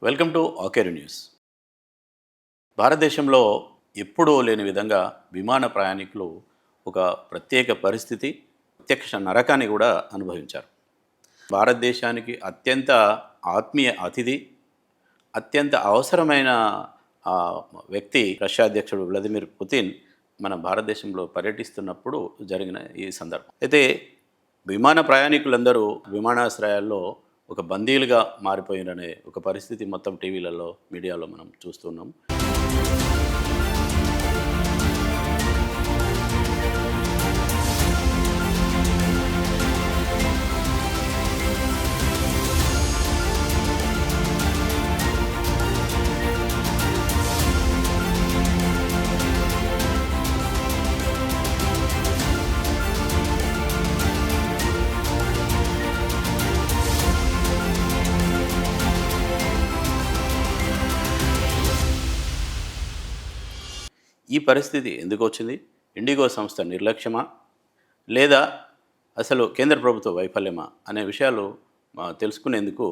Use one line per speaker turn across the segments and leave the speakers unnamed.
Welcome to Akeru news. భారతదేశంలో ఎప్పుడూ లేని విధంగా విమాన ప్రయాణికులు ఒక ప్రత్యేక పరిస్థితి, ప్రత్యక్ష నరకాన్ని కూడా అనుభవించారు. భారతదేశానికి అత్యంత ఆత్మీయ అతిథి, అత్యంత అవసరమైన ఆ, వ్యక్తి రష్యా అధ్యక్షుడు వ్లాదిమిర్ పుతిన్ మన భారతదేశంలో పర్యటిస్తున్నప్పుడు జరిగిన ఈ సందర్భం. అయితే విమాన ప్రయాణికులందరూ విమానాశ్రయాల్లో ఒక బందీలుగా మారిపోయిననే ఒక పరిస్థితి మొత్తం టీవీలలో, మీడియాలో మనం చూస్తున్నాం. ఈ పరిస్థితి ఎందుకు వచ్చింది? ఇండిగో సంస్థ నిర్లక్ష్యమా, లేదా అసలు కేంద్ర ప్రభుత్వ వైఫల్యమా అనే విషయాలు తెలుసుకునేందుకు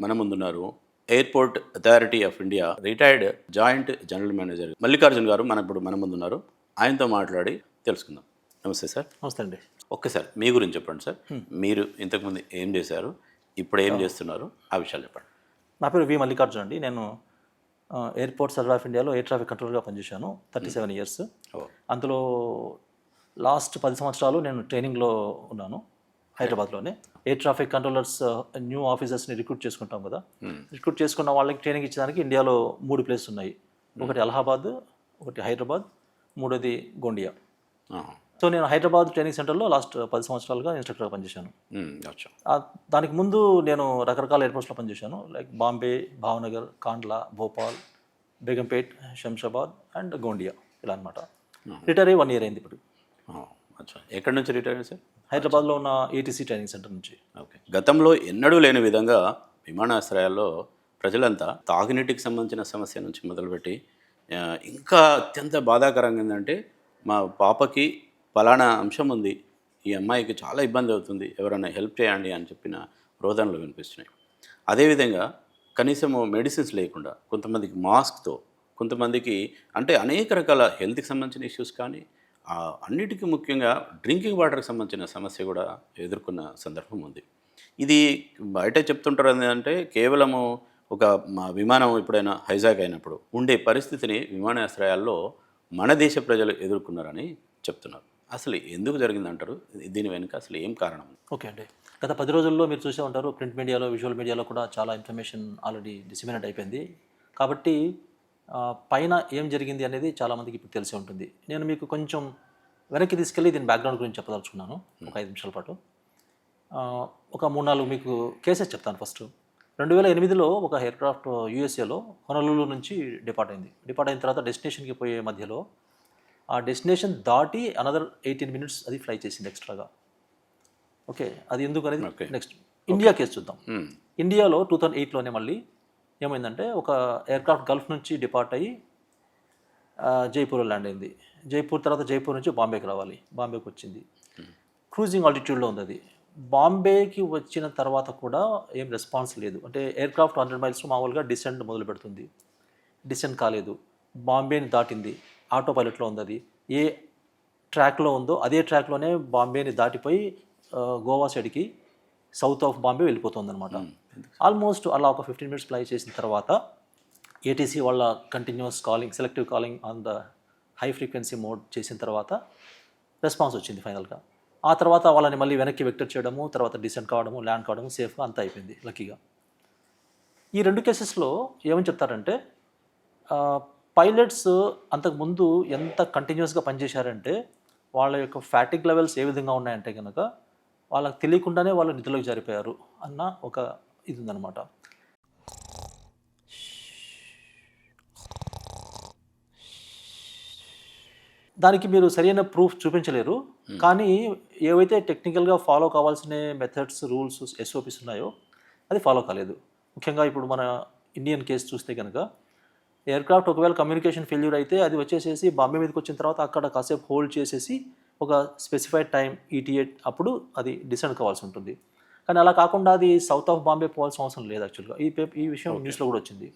మన ముందున్నారు airport authority of India retired joint general manager Mallikarjun గారు ఇప్పుడు మన ముందున్నారు. ఆయనతో మాట్లాడి తెలుసుకుందాం. నమస్తే సార్.
నమస్తే అండి.
ఒక్కసారి మీ గురించి చెప్పండి సార్. మీరు ఇంతకుముందు ఏం చేశారు, ఇప్పుడు ఏం చేస్తున్నారు, ఆ విషయాలు చెప్పండి.
నా పేరు వి మల్లికార్జున్ అండి. నేను ఎయిర్పోర్ట్ సర్వే ఆఫ్ ఇండియాలో ఎయిర్ ట్రాఫిక్ కంట్రోల్గా పనిచేశాను 37 ఇయర్స్. అందులో లాస్ట్ 10 సంవత్సరాలు నేను ట్రైనింగ్లో ఉన్నాను హైదరాబాద్లోనే. ఎయిర్ ట్రాఫిక్ కంట్రోలర్స్ న్యూ ఆఫీసర్స్ని రిక్రూట్ చేసుకుంటాం కదా. రిక్రూట్ చేసుకున్న వాళ్ళకి ట్రైనింగ్ ఇచ్చడానికి ఇండియాలో 3 ప్లేసెస్ ఉన్నాయి. ఒకటి అలహాబాద్, ఒకటి హైదరాబాద్, మూడోది గోండియా. సో నేను హైదరాబాద్ ట్రైనింగ్ సెంటర్లో లాస్ట్ 10 సంవత్సరాలుగా ఇన్స్ట్రక్టర్గా పనిచేశాను. దానికి ముందు నేను రకరకాల ఎయిర్పోర్ట్స్లో పనిచేశాను, లైక్ బాంబే, భావనగర్, కాండ్లా, భోపాల్, బేగంపేట్, శంషాబాద్ అండ్ గోండియా, ఇలా అనమాట. రిటైర్ అయ్యి 1 year అయింది ఇప్పుడు.
ఎక్కడి నుంచి రిటైర్ సార్?
హైదరాబాద్లో ఉన్న ఏటీసీ ట్రైనింగ్ సెంటర్ నుంచి.
ఓకే. గతంలో ఎన్నడూ లేని విధంగా విమానాశ్రయాల్లో ప్రజలంతా తాగునీటికి సంబంధించిన సమస్య నుంచి మొదలుపెట్టి ఇంకా అత్యంత బాధాకరంగా ఏంటంటే, మా పాపకి ఫలానా అంశం ఉంది, ఈ అమ్మాయికి చాలా ఇబ్బంది అవుతుంది, ఎవరైనా హెల్ప్ చేయండి అని చెప్పిన రోదనలు వినిపిస్తున్నాయి. అదేవిధంగా కనీసము మెడిసిన్స్ లేకుండా, కొంతమందికి మాస్క్తో, కొంతమందికి అంటే అనేక రకాల హెల్త్కి సంబంధించిన ఇష్యూస్, కానీ అన్నిటికీ ముఖ్యంగా డ్రింకింగ్ వాటర్కి సంబంధించిన సమస్య కూడా ఎదుర్కొన్న సందర్భం ఉంది. ఇది బయట చెప్తుంటారు ఏంటంటే, కేవలము ఒక విమానం ఎప్పుడైనా హైజాక్ అయినప్పుడు ఉండే పరిస్థితిని విమానాశ్రయాల్లో మన దేశ ప్రజలు ఎదుర్కొన్నారని చెప్తున్నారు. అసలు ఎందుకు జరిగిందంటారు? దీని వెనుక అసలు ఏం కారణం?
ఓకే అండి. గత 10 రోజుల్లో మీరు చూసే ఉంటారు, ప్రింట్ మీడియాలో, విజువల్ మీడియాలో కూడా చాలా ఇన్ఫర్మేషన్ ఆల్రెడీ డిసిమినేట్ అయిపోయింది. కాబట్టి పైన ఏం జరిగింది అనేది చాలామందికి ఇప్పుడు తెలిసి ఉంటుంది. నేను మీకు కొంచెం వెనక్కి తీసుకెళ్ళి దీని బ్యాక్గ్రౌండ్ గురించి చెప్పదలుచుకున్నాను ఒక 5 నిమిషాల పాటు. ఒక 3-4 మీకు కేసెస్ చెప్తాను. ఫస్ట్ 2008లో ఒక ఎయిర్క్రాఫ్ట్ యూఎస్ఏలో హొనలూలు నుంచి డిపార్ట్ అయింది. డిపార్ట్ అయిన తర్వాత డెస్టినేషన్కి పోయే మధ్యలో ఆ డెస్టినేషన్ దాటి అనదర్ 18 minutes అది ఫ్లై చేసింది ఎక్స్ట్రాగా. ఓకే, అది ఎందుకు అనేది నెక్స్ట్ ఇండియా కేసు చూద్దాం. ఇండియాలో 2008లోనే మళ్ళీ ఏమైందంటే, ఒక ఎయిర్క్రాఫ్ట్ గల్ఫ్ నుంచి డిపార్ట్ అయ్యి జైపూర్లో ల్యాండ్ అయింది. జైపూర్ తర్వాత జైపూర్ నుంచి బాంబేకి రావాలి. బాంబేకి వచ్చింది. క్రూజింగ్ ఆల్టిట్యూడ్లో ఉంది అది. బాంబేకి వచ్చిన తర్వాత కూడా ఏం రెస్పాన్స్ లేదు. అంటే ఎయిర్క్రాఫ్ట్ 100 miles మామూలుగా డిసెంట్ మొదలు పెడుతుంది. డిసెంట్ కాలేదు. బాంబేని దాటింది. ఆటో పైలట్లో ఉంది. అది ఏ ట్రాక్లో ఉందో అదే ట్రాక్లోనే బాంబేని దాటిపోయి గోవా సైడ్కి సౌత్ ఆఫ్ బాంబే వెళ్ళిపోతుంది అనమాట. ఆల్మోస్ట్ అలా ఒక 15 minutes ఫ్లై చేసిన తర్వాత ఏటీసీ వాళ్ళ continuous calling, selective calling on the high frequency mode చేసిన తర్వాత రెస్పాన్స్ వచ్చింది ఫైనల్గా. ఆ తర్వాత వాళ్ళని మళ్ళీ వెనక్కి వెక్టర్ చేయడము, తర్వాత డిసెంట్ కావడము, ల్యాండ్ కావడము, సేఫ్గా అంతా అయిపోయింది లక్కీగా. ఈ 2 కేసెస్లో ఏమని చెప్తారంటే, పైలట్స్ అంతకుముందు ఎంత కంటిన్యూస్గా పనిచేశారంటే వాళ్ళ యొక్క ఫ్యాటిక్ లెవెల్స్ ఏ విధంగా ఉన్నాయంటే కనుక వాళ్ళకి తెలియకుండానే వాళ్ళు నిధులకు జారిపోయారు అన్న ఒక ఇది ఉందన్నమాట. దానికి మీరు సరైన ప్రూఫ్ చూపించలేరు, కానీ ఏవైతే టెక్నికల్గా ఫాలో కావాల్సిన మెథడ్స్, రూల్స్, ఎస్ఓపిస్ ఉన్నాయో అది ఫాలో కాలేదు. ముఖ్యంగా ఇప్పుడు మన ఇండియన్ కేసు చూస్తే కనుక ఎయిర్క్రాఫ్ట్ ఒకవేళ కమ్యూనికేషన్ ఫెయిల్యూర్ అయితే అది వచ్చేసేసి బాంబే మీదకి వచ్చిన తర్వాత అక్కడ కాసేపు హోల్డ్ చేసేసి ఒక స్పెసిఫైడ్ టైం ETA అప్పుడు అది డిసెండ్ కావాల్సి ఉంటుంది. కానీ అలా కాకుండా అది సౌత్ ఆఫ్ బాంబే పోవాల్సిన అవసరం లేదు యాక్చువల్గా. ఈ విషయం న్యూస్లో కూడా వచ్చింది.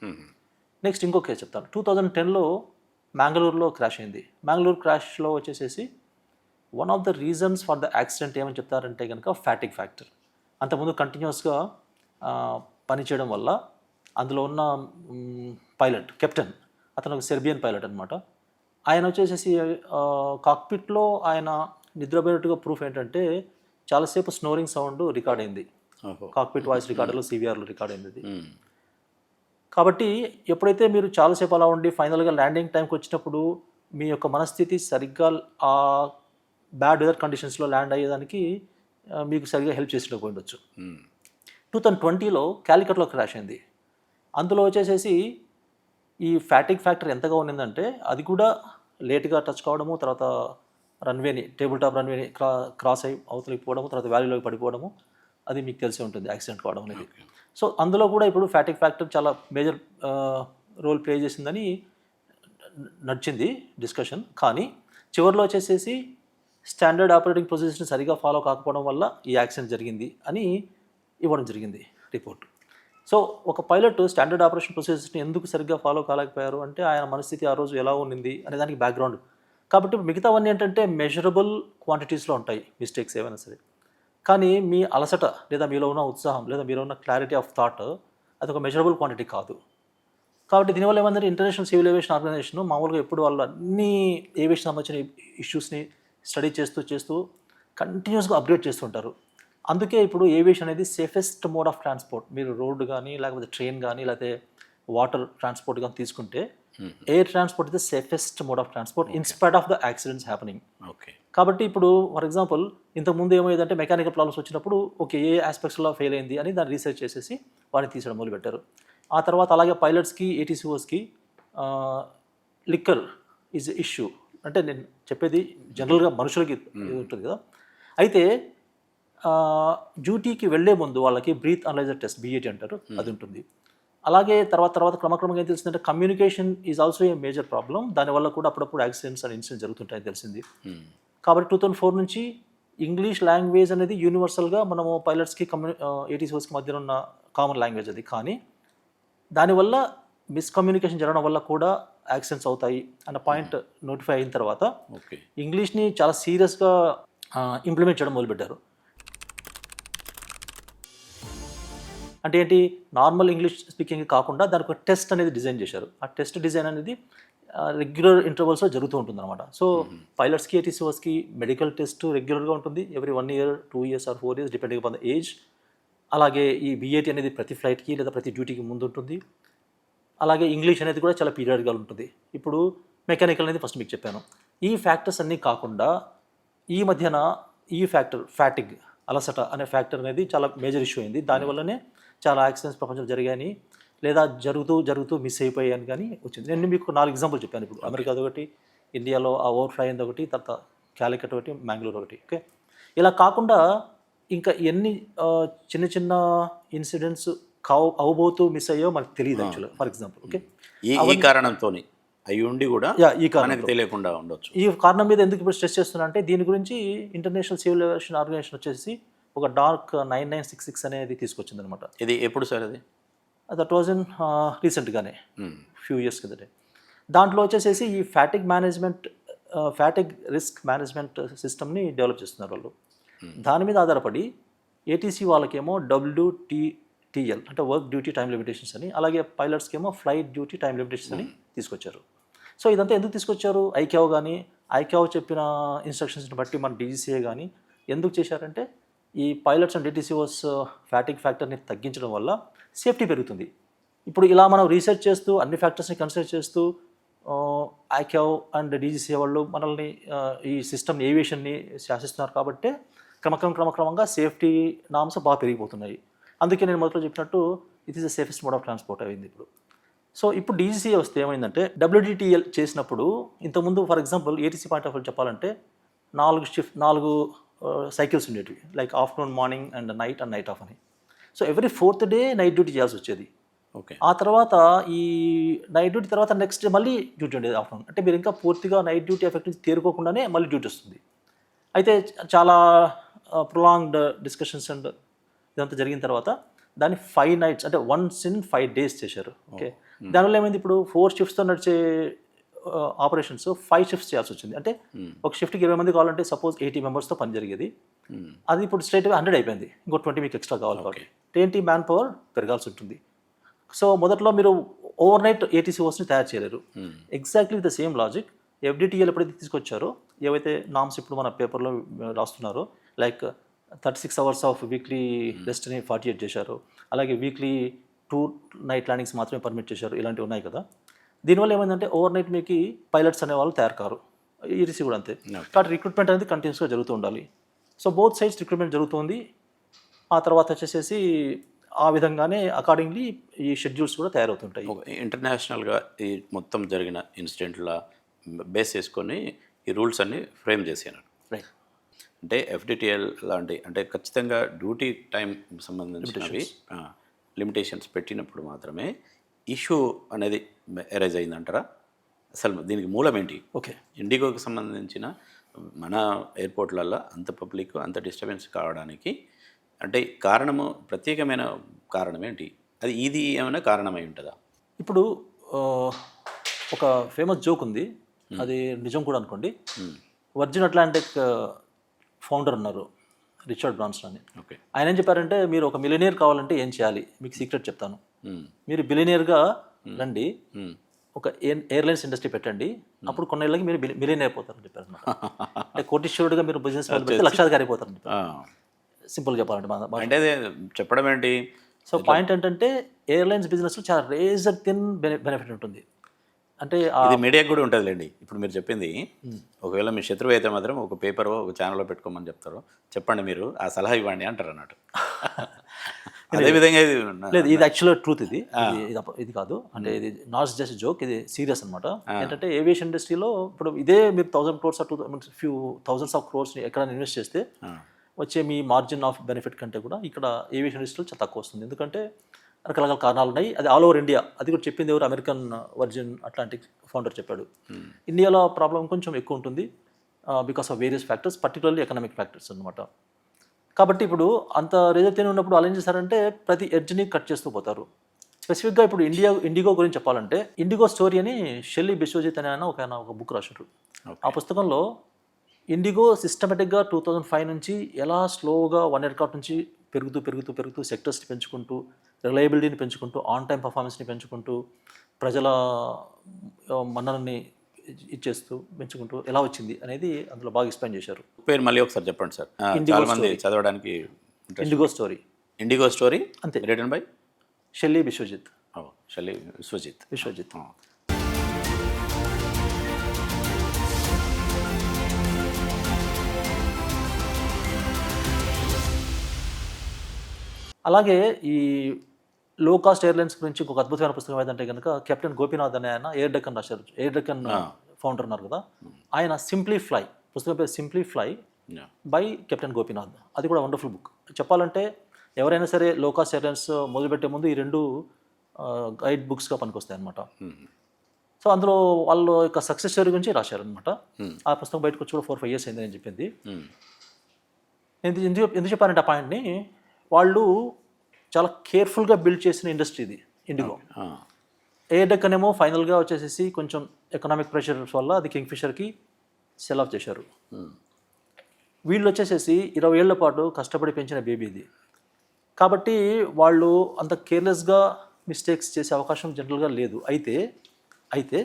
నెక్స్ట్ ఇంకో కేసు చెప్తాను. 2010లో మ్యాంగళూరులో క్రాష్ అయింది. మ్యాంగళూరు క్రాష్లో వచ్చేసేసి one of the reasons for the accident ఏమని చెప్తారంటే కనుక ఫ్యాటిగ్ ఫ్యాక్టర్. అంతకుముందు కంటిన్యూస్గా పనిచేయడం వల్ల అందులో ఉన్న పైలట్ కెప్టెన్, అతను ఒక సెర్బియన్ పైలట్ అనమాట. ఆయన వచ్చేసేసి కాక్పిట్లో ఆయన నిద్రపోయినట్టుగా ప్రూఫ్ ఏంటంటే చాలాసేపు స్నోరింగ్ సౌండ్ రికార్డ్ అయింది. కాక్పిట్ వాయిస్ రికార్డర్లో సివిఆర్లో రికార్డ్ అయింది అది. కాబట్టి ఎప్పుడైతే మీరు చాలాసేపు అలా ఉండి ఫైనల్గా ల్యాండింగ్ టైంకి వచ్చినప్పుడు మీ యొక్క మనస్థితి సరిగ్గా ఆ బ్యాడ్ వెదర్ కండిషన్స్లో ల్యాండ్ అయ్యేదానికి మీకు సరిగ్గా హెల్ప్ చేసినట్టు ఉండొచ్చు. 2020లో క్యాలికట్లో క్రాష్ అయింది. అందులో వచ్చేసేసి ఈ ఫ్యాటిగ్ ఫ్యాక్టర్ ఎంతగా ఉన్నిందంటే అది కూడా లేట్గా టచ్ కావడము, తర్వాత రన్వేని టేబుల్ టాప్ రన్వేని క్రాస్ అయి అవతలికి పోవడము, తర్వాత వ్యాలీలోకి పడిపోవడము, అది మీకు తెలిసే ఉంటుంది యాక్సిడెంట్ కావడం అనేది. సో అందులో కూడా ఇప్పుడు ఫ్యాటిగ్ ఫ్యాక్టర్ చాలా మేజర్ రోల్ ప్లే చేసిందని నడిచింది డిస్కషన్. కానీ చివరిలో వచ్చేసేసి స్టాండర్డ్ ఆపరేటింగ్ ప్రొసీజర్స్ని సరిగా ఫాలో కాకపోవడం వల్ల ఈ యాక్సిడెంట్ జరిగింది అని ఇవ్వడం జరిగింది రిపోర్ట్. సో ఒక పైలట్ స్టాండర్డ్ ఆపరేషన్ ప్రొసీజర్స్ని ఎందుకు సరిగ్గా ఫాలో కాలేకపోయారు అంటే ఆయన మనస్థితి ఆ రోజు ఎలా ఉన్నింది అనే దానికి బ్యాక్గ్రౌండ్. కాబట్టి మిగతావన్నీ ఏంటంటే మెజరబుల్ క్వాంటిటీస్లో ఉంటాయి మిస్టేక్స్ ఏమైనా సరే. కానీ మీ అలసట లేదా మీలో ఉన్న ఉత్సాహం లేదా మీలో ఉన్న క్లారిటీ ఆఫ్ థాట్ అది ఒక మెజరబుల్ క్వాంటిటీ కాదు. కాబట్టి దీనివల్ల ఏమంటే ఇంటర్నేషనల్ సివిల్ ఏవియేషన్ ఆర్గనైజేషన్ మామూలుగా ఎప్పుడు వాళ్ళు అన్ని ఏవియేషన్ సంబంధించిన ఇష్యూస్ని స్టడీ చేస్తూ కంటిన్యూస్గా అప్డేట్ చేస్తుంటారు. అందుకే ఇప్పుడు ఏవియేషన్ అనేది సేఫెస్ట్ మోడ్ ఆఫ్ ట్రాన్స్పోర్ట్. మీరు రోడ్డు కానీ లేకపోతే ట్రైన్ కానీ లేకపోతే వాటర్ ట్రాన్స్పోర్ట్ కానీ తీసుకుంటే air transport is the safest mode of transport in spite of the accidents happening. కాబట్టి ఇప్పుడు ఫర్ ఎగ్జాంపుల్ ఇంతకుముందు ఏమయ్యేదంటే మెకానికల్ ప్రాబ్లమ్స్ వచ్చినప్పుడు ఓకే ఏ ఆస్పెక్ట్స్లో ఫెయిల్ అయింది అని దాన్ని రీసెర్చ్ చేసేసి వాడిని తీసడం మొదలుపెట్టారు. ఆ తర్వాత అలాగే పైలట్స్కి ఏటీసీఓస్కి లిక్కర్ ఈజ్ ఇష్యూ. అంటే నేను చెప్పేది జనరల్గా మనుషులకి ఉంటుంది కదా. అయితే డ్యూటీకి వెళ్ళే ముందు వాళ్ళకి బ్రీత్ అనలైజర్ టెస్ట్ BAT అంటారు, అది ఉంటుంది. అలాగే తర్వాత క్రమక్రమంగా ఏం తెలిసిందంటే communication is also a major problem. దానివల్ల కూడా అప్పుడప్పుడు యాక్సిడెంట్స్ అండ్ ఇన్సిడెంట్స్ జరుగుతుంటాయని తెలిసింది. కాబట్టి 2004 నుంచి ఇంగ్లీష్ లాంగ్వేజ్ అనేది యూనివర్సల్గా మనము పైలట్స్కి ఏటీసీఓస్కి మధ్యన ఉన్న కామన్ లాంగ్వేజ్ అది. కానీ దానివల్ల మిస్కమ్యూనికేషన్ జరగడం వల్ల కూడా యాక్సిడెంట్స్ అవుతాయి అన్న పాయింట్ నోటిఫై అయిన తర్వాత ఇంగ్లీష్ని చాలా సీరియస్గా ఇంప్లిమెంట్ చేయడం మొదలుపెట్టారు. అంటే ఏంటి, నార్మల్ ఇంగ్లీష్ స్పీకింగ్ కాకుండా దానికి ఒక టెస్ట్ అనేది డిజైన్ చేశారు. ఆ టెస్ట్ డిజైన్ అనేది రెగ్యులర్ ఇంటర్వల్స్లో జరుగుతూ ఉంటుంది అనమాట. సో పైలట్స్కి ఏటీసీఓస్కి మెడికల్ టెస్ట్ రెగ్యులర్గా ఉంటుంది, every 1 year 2 years or 4 years depending upon the age. అలాగే ఈ BAT అనేది ప్రతి ఫ్లైట్కి లేదా ప్రతి డ్యూటీకి ముందు ఉంటుంది. అలాగే ఇంగ్లీష్ అనేది కూడా చాలా పీరియడ్గా ఉంటుంది. ఇప్పుడు మెకానికల్ అనేది ఫస్ట్ మీకు చెప్పాను. ఈ ఫ్యాక్టర్స్ అన్నీ కాకుండా ఈ మధ్యన ఈ ఫ్యాక్టర్ ఫ్యాటిగ్ అలసట అనే ఫ్యాక్టర్ అనేది చాలా మేజర్ ఇష్యూ అయింది. దానివల్లనే చాలా యాక్సిడెంట్స్ ప్రపంచంలో జరిగాయని లేదా జరుగుతూ మిస్ అయిపోయాయని కానీ వచ్చింది. నేను మీకు 4 ఎగ్జాంపుల్ చెప్పాను. ఇప్పుడు అమెరికాది ఒకటి, ఇండియాలో ఆ ఓవర్ఫ్లై అయింది ఒకటి, తర్వాత క్యాలికట్ ఒకటి, మ్యాంగ్లూర్ ఒకటి. ఓకే, ఇలా కాకుండా ఇంకా ఎన్ని చిన్న ఇన్సిడెంట్స్ అవబోతూ మిస్ అయ్యో మనకు తెలియదు యాక్చువల్గా. ఫర్ ఎగ్జాంపుల్ ఓకే
ఈ కారణంతో అయి ఉండి కూడా
ఈ కారణం
తెలియకుండా ఉండొచ్చు.
ఈ కారణం మీద ఎందుకు ఇప్పుడు స్ట్రెస్ చేస్తున్నా అంటే దీని గురించి ఇంటర్నేషనల్ సివిల్ ఏవియేషన్ ఆర్గనైజేషన్ వచ్చేసి ఒక డార్క్ 9966 అనేది తీసుకొచ్చింది అనమాట.
ఇది ఎప్పుడు సార్ అది?
దట్ వాజ్ ఇన్ రీసెంట్గానే ఫ్యూ ఇయర్స్ కిందటే. దాంట్లో వచ్చేసేసి ఈ ఫ్యాటిగ్ రిస్క్ మేనేజ్మెంట్ సిస్టమ్ని డెవలప్ చేస్తున్నారు వాళ్ళు. దాని మీద ఆధారపడి ఏటీసీ వాళ్ళకేమో WTTL అంటే వర్క్ డ్యూటీ టైం లిమిటేషన్స్ అని, అలాగే పైలట్స్కి ఏమో ఫ్లైట్ డ్యూటీ టైం లిమిటేషన్స్ అని తీసుకొచ్చారు. సో ఇదంతా ఎందుకు తీసుకొచ్చారు? ఐక్యావ్ చెప్పిన ఇన్స్ట్రక్షన్స్ని బట్టి మన DGCA కానీ ఎందుకు చేశారంటే ఈ పైలట్స్ అండ్ ఏటీసీఓస్ ఫ్యాటిగ్ ఫ్యాక్టర్ని తగ్గించడం వల్ల సేఫ్టీ పెరుగుతుంది. ఇప్పుడు ఇలా మనం రీసెర్చ్ చేస్తూ అన్ని ఫ్యాక్టర్స్ని కన్సిడర్ చేస్తూ ఐక్యావ్ అండ్ DGCA వాళ్ళు మనల్ని ఈ సిస్టమ్ ఏవియేషన్ని శాసిస్తున్నారు. కాబట్టి క్రమక్రమంగా సేఫ్టీ నామ్స్ బాగా పెరిగిపోతున్నాయి. అందుకే నేను మొదట్లో చెప్పినట్టు it is the safest mode of transport అయింది ఇప్పుడు. సో ఇప్పుడు DGCA వస్తే ఏమైందంటే WTTL చేసినప్పుడు ఇంతకుముందు for example ATC point of view చెప్పాలంటే 4 సైకిల్స్ ఉండేవి, like afternoon, morning and night off అని. So every 4th day night duty చేయాల్సి వచ్చేది.
ఓకే,
ఆ తర్వాత ఈ నైట్ డ్యూటీ తర్వాత నెక్స్ట్ డే మళ్ళీ డ్యూటీ ఉండేది ఆఫ్టర్నూన్. అంటే మీరు ఇంకా పూర్తిగా నైట్ డ్యూటీ ఎఫెక్ట్ నుంచి తేరుకోకుండానే మళ్ళీ డ్యూటీ వస్తుంది. అయితే చాలా ప్రొలాంగ్డ్ డిస్కషన్స్ అండ్ ఇదంతా జరిగిన తర్వాత దాన్ని 5 nights అంటే వన్స్ ఇన్ 5 days చేశారు. ఓకే, దానివల్ల ఏమైంది, ఇప్పుడు 4 shiftsతో నడిచే ఆపరేషన్స్ 5 shifts చేయాల్సి వచ్చింది. అంటే ఒక షిఫ్ట్కి 20 మంది కావాలంటే సపోజ్ 80 మెంబర్స్తో పని జరిగేది, అది ఇప్పుడు స్ట్రైట్గా 100 అయిపోయింది. ఇంకో 20 మీకు ఎక్స్ట్రా కావాలి కాబట్టి ఏంటి మ్యాన్ పవర్ పెరగాల్సి ఉంటుంది. సో మొదట్లో మీరు ఓవర్ నైట్ ATCOస్ని తయారు చేయలేరు. Exactly the same logic FDTL ఎప్పుడైతే తీసుకొచ్చారో, ఏవైతే నామ్స్ ఇప్పుడు మన పేపర్లో రాస్తున్నారో, లైక్ 36 hours ఆఫ్ వీక్లీ రెస్ట్ని 48 చేశారు, అలాగే వీక్లీ 2 night ల్యాండింగ్స్ మాత్రమే పర్మిట్ చేశారు, ఇలాంటివి ఉన్నాయి కదా. దీనివల్ల ఏమైందంటే ఓవర్ నైట్ మీకు పైలట్స్ అనే వాళ్ళు తయారు కారు, ETC కూడా అంతే. కాబట్టి రిక్రూట్మెంట్ అనేది కంటిన్యూస్గా జరుగుతూ ఉండాలి. సో బోత్ సైడ్స్ రిక్రూట్మెంట్ జరుగుతుంది. ఆ తర్వాత వచ్చేసేసి ఆ విధంగానే అకార్డింగ్లీ ఈ షెడ్యూల్స్ కూడా తయారవుతుంటాయి.
ఇంటర్నేషనల్గా ఈ మొత్తం జరిగిన ఇన్సిడెంట్ల బేస్ చేసుకొని ఈ రూల్స్ అన్ని ఫ్రేమ్ చేసినారు.
రైట్.
అంటే FDTL లాంటి అంటే ఖచ్చితంగా డ్యూటీ టైం సంబంధించినవి లిమిటేషన్స్ పెట్టినప్పుడు మాత్రమే ఇష్యూ అనేది ఎరైజ్ అయిందంటారా? అసలు దీనికి మూలం ఏంటి?
ఓకే,
ఇండిగోకి సంబంధించిన మన ఎయిర్పోర్ట్లలో అంత పబ్లిక్ అంత డిస్టర్బెన్స్ కావడానికి అంటే కారణము, ప్రత్యేకమైన కారణం ఏంటి? అది ఇది ఏమైనా కారణమై ఉంటుందా?
ఇప్పుడు ఒక ఫేమస్ జోక్ ఉంది, అది నిజం కూడా అనుకోండి. వర్జిన్ అట్లాంటిక్ ఫౌండర్ ఉన్నారు, రిచర్డ్ బ్రాన్సన్ అని.
ఓకే,
ఆయన ఏం చెప్పారంటే, మీరు ఒక మిలినియర్ కావాలంటే ఏం చేయాలి, మీకు సీక్రెట్ చెప్తాను. మీరు బిలినియర్గా రండి, ఒక ఎయిర్లైన్స్ ఇండస్ట్రీ పెట్టండి, అప్పుడు కొన్నేళ్ళకి మీరు మిలియన్ అయిపోతారని చెప్పారు అనమాట. అంటే కోటీశ్వరుడుగా మీరు బిజినెస్ పెడితే లక్షాధికారి అయిపోతారని చెప్పారు. సింపుల్గా చెప్పాలంటే
అంటే చెప్పడం ఏంటి?
సో పాయింట్ ఏంటంటే ఎయిర్లైన్స్ బిజినెస్లో చాలా రేజర్ థిన్ బెనిఫిట్ ఉంటుంది. అంటే
ఇది మీడియాకి కూడా ఉంటుందిలేండి. ఇప్పుడు మీరు చెప్పింది ఒకవేళ మీ శత్రువు అయితే మాత్రం ఒక పేపర్ ఒక ఛానల్లో పెట్టుకోమని చెప్తారు, చెప్పండి మీరు ఆ సలహా ఇవ్వండి అంటారు అన్నట్టు. అదేవిధంగా
లేదు, ఇది యాక్చువల్ ట్రూత్. ఇది కాదు, అంటే ఇది నాట్ జస్ట్ జోక్, ఇది సీరియస్ అనమాట. ఏంటంటే ఏవియేషన్ ఇండస్ట్రీలో ఇప్పుడు ఇదే మీరు 1000 crores ఫ్యూ థౌజండ్స్ ఆఫ్ క్రోర్స్ని ఎక్కడైనా ఇన్వెస్ట్ చేస్తే వచ్చే మీ మార్జిన్ ఆఫ్ బెనిఫిట్ కంటే కూడా ఇక్కడ ఏవియేషన్ ఇండస్ట్రీలో చాలా తక్కువ వస్తుంది. ఎందుకంటే రకరకాల కారణాలు ఉన్నాయి. అది ఆల్ ఓవర్ ఇండియా. అది కూడా చెప్పింది ఎవరు? అమెరికన్ వర్జిన్ అట్లాంటిక్ ఫౌండర్ చెప్పాడు. ఇండియాలో ప్రాబ్లం కొంచెం ఎక్కువ ఉంటుంది because of various factors, particularly economic factors అనమాట. కాబట్టి ఇప్పుడు అంత రేజర్ ఉన్నప్పుడు వాళ్ళు ఏం చేశారంటే ప్రతి ఎడ్జ్ని కట్ చేస్తూ పోతారు. స్పెసిఫిక్గా ఇప్పుడు ఇండిగో గురించి చెప్పాలంటే, ఇండిగో స్టోరీ అని షెల్లీ బిశ్వజిత్ అనే ఆయన ఒక బుక్ రాశారు. ఆ పుస్తకంలో ఇండిగో సిస్టమేటిక్గా 2005 నుంచి ఎలా స్లోగా 1 aircraft నుంచి పెరుగుతూ సెక్టర్స్ని పెంచుకుంటూ, రిలయబిలిటీని పెంచుకుంటూ, ఆన్ టైం పర్ఫార్మెన్స్ని పెంచుకుంటూ, ప్రజల మన్ననని ఇచ్చేస్తూ పెంచుకుంటూ ఎలా వచ్చింది అనేది అందులో బాగా ఎక్స్ప్లెయిన్ చేశారు.
పేరు మళ్ళీ ఒకసారి చెప్పండి సార్, చాలా మంది చదవడానికి. ఇండిగో స్టోరీ
అంతే,
written by
Shelley Biswajit.
Shelley Vishwajit.
అలాగే ఈ లో కాస్ట్ ఎయిర్లైన్స్ గురించి ఒక అద్భుతమైన పుస్తకం ఏదంటే కనుక కెప్టెన్ గోపీనాథ్ అనే ఆయన ఎయిర్ డెక్కన్ రాశారు. ఎయిర్ డెక్కన్ ఫౌండర్ ఉన్నారు కదా, ఆయన సింప్లీ ఫ్లై, పుస్తకం పేరు simply fly by captain Gopinath. అది కూడా వండర్ఫుల్ బుక్. చెప్పాలంటే ఎవరైనా సరే లో కాస్ట్ ఎయిర్లైన్స్ మొదలుపెట్టే ముందు ఈ 2 గైడ్ బుక్స్గా పనికొస్తాయి అనమాట. సో అందులో వాళ్ళ యొక్క సక్సెస్ స్టోరీ గురించి రాశారనమాట. ఆ పుస్తకం బయటకు వచ్చి కూడా 4-5 years అయింది నేను చెప్పింది. ఎందుకు చెప్పానంటే ఆ పాయింట్ని, వాళ్ళు చాలా కేర్ఫుల్గా బిల్డ్ చేసిన ఇండస్ట్రీ ఇది ఇండిగో. ఎయిర్ డెక్కన్ ఏమో ఫైనల్గా వచ్చేసేసి కొంచెం ఎకనామిక్ ప్రెషర్స్ వల్ల అది కింగ్ఫిషర్కి సెల్ ఆఫ్ చేశారు. వీళ్ళు వచ్చేసేసి 20 ఏళ్ల పాటు కష్టపడి పెంచిన బేబీ ఇది. కాబట్టి వాళ్ళు అంత కేర్లెస్గా మిస్టేక్స్ చేసే అవకాశం జనరల్గా లేదు. అయితే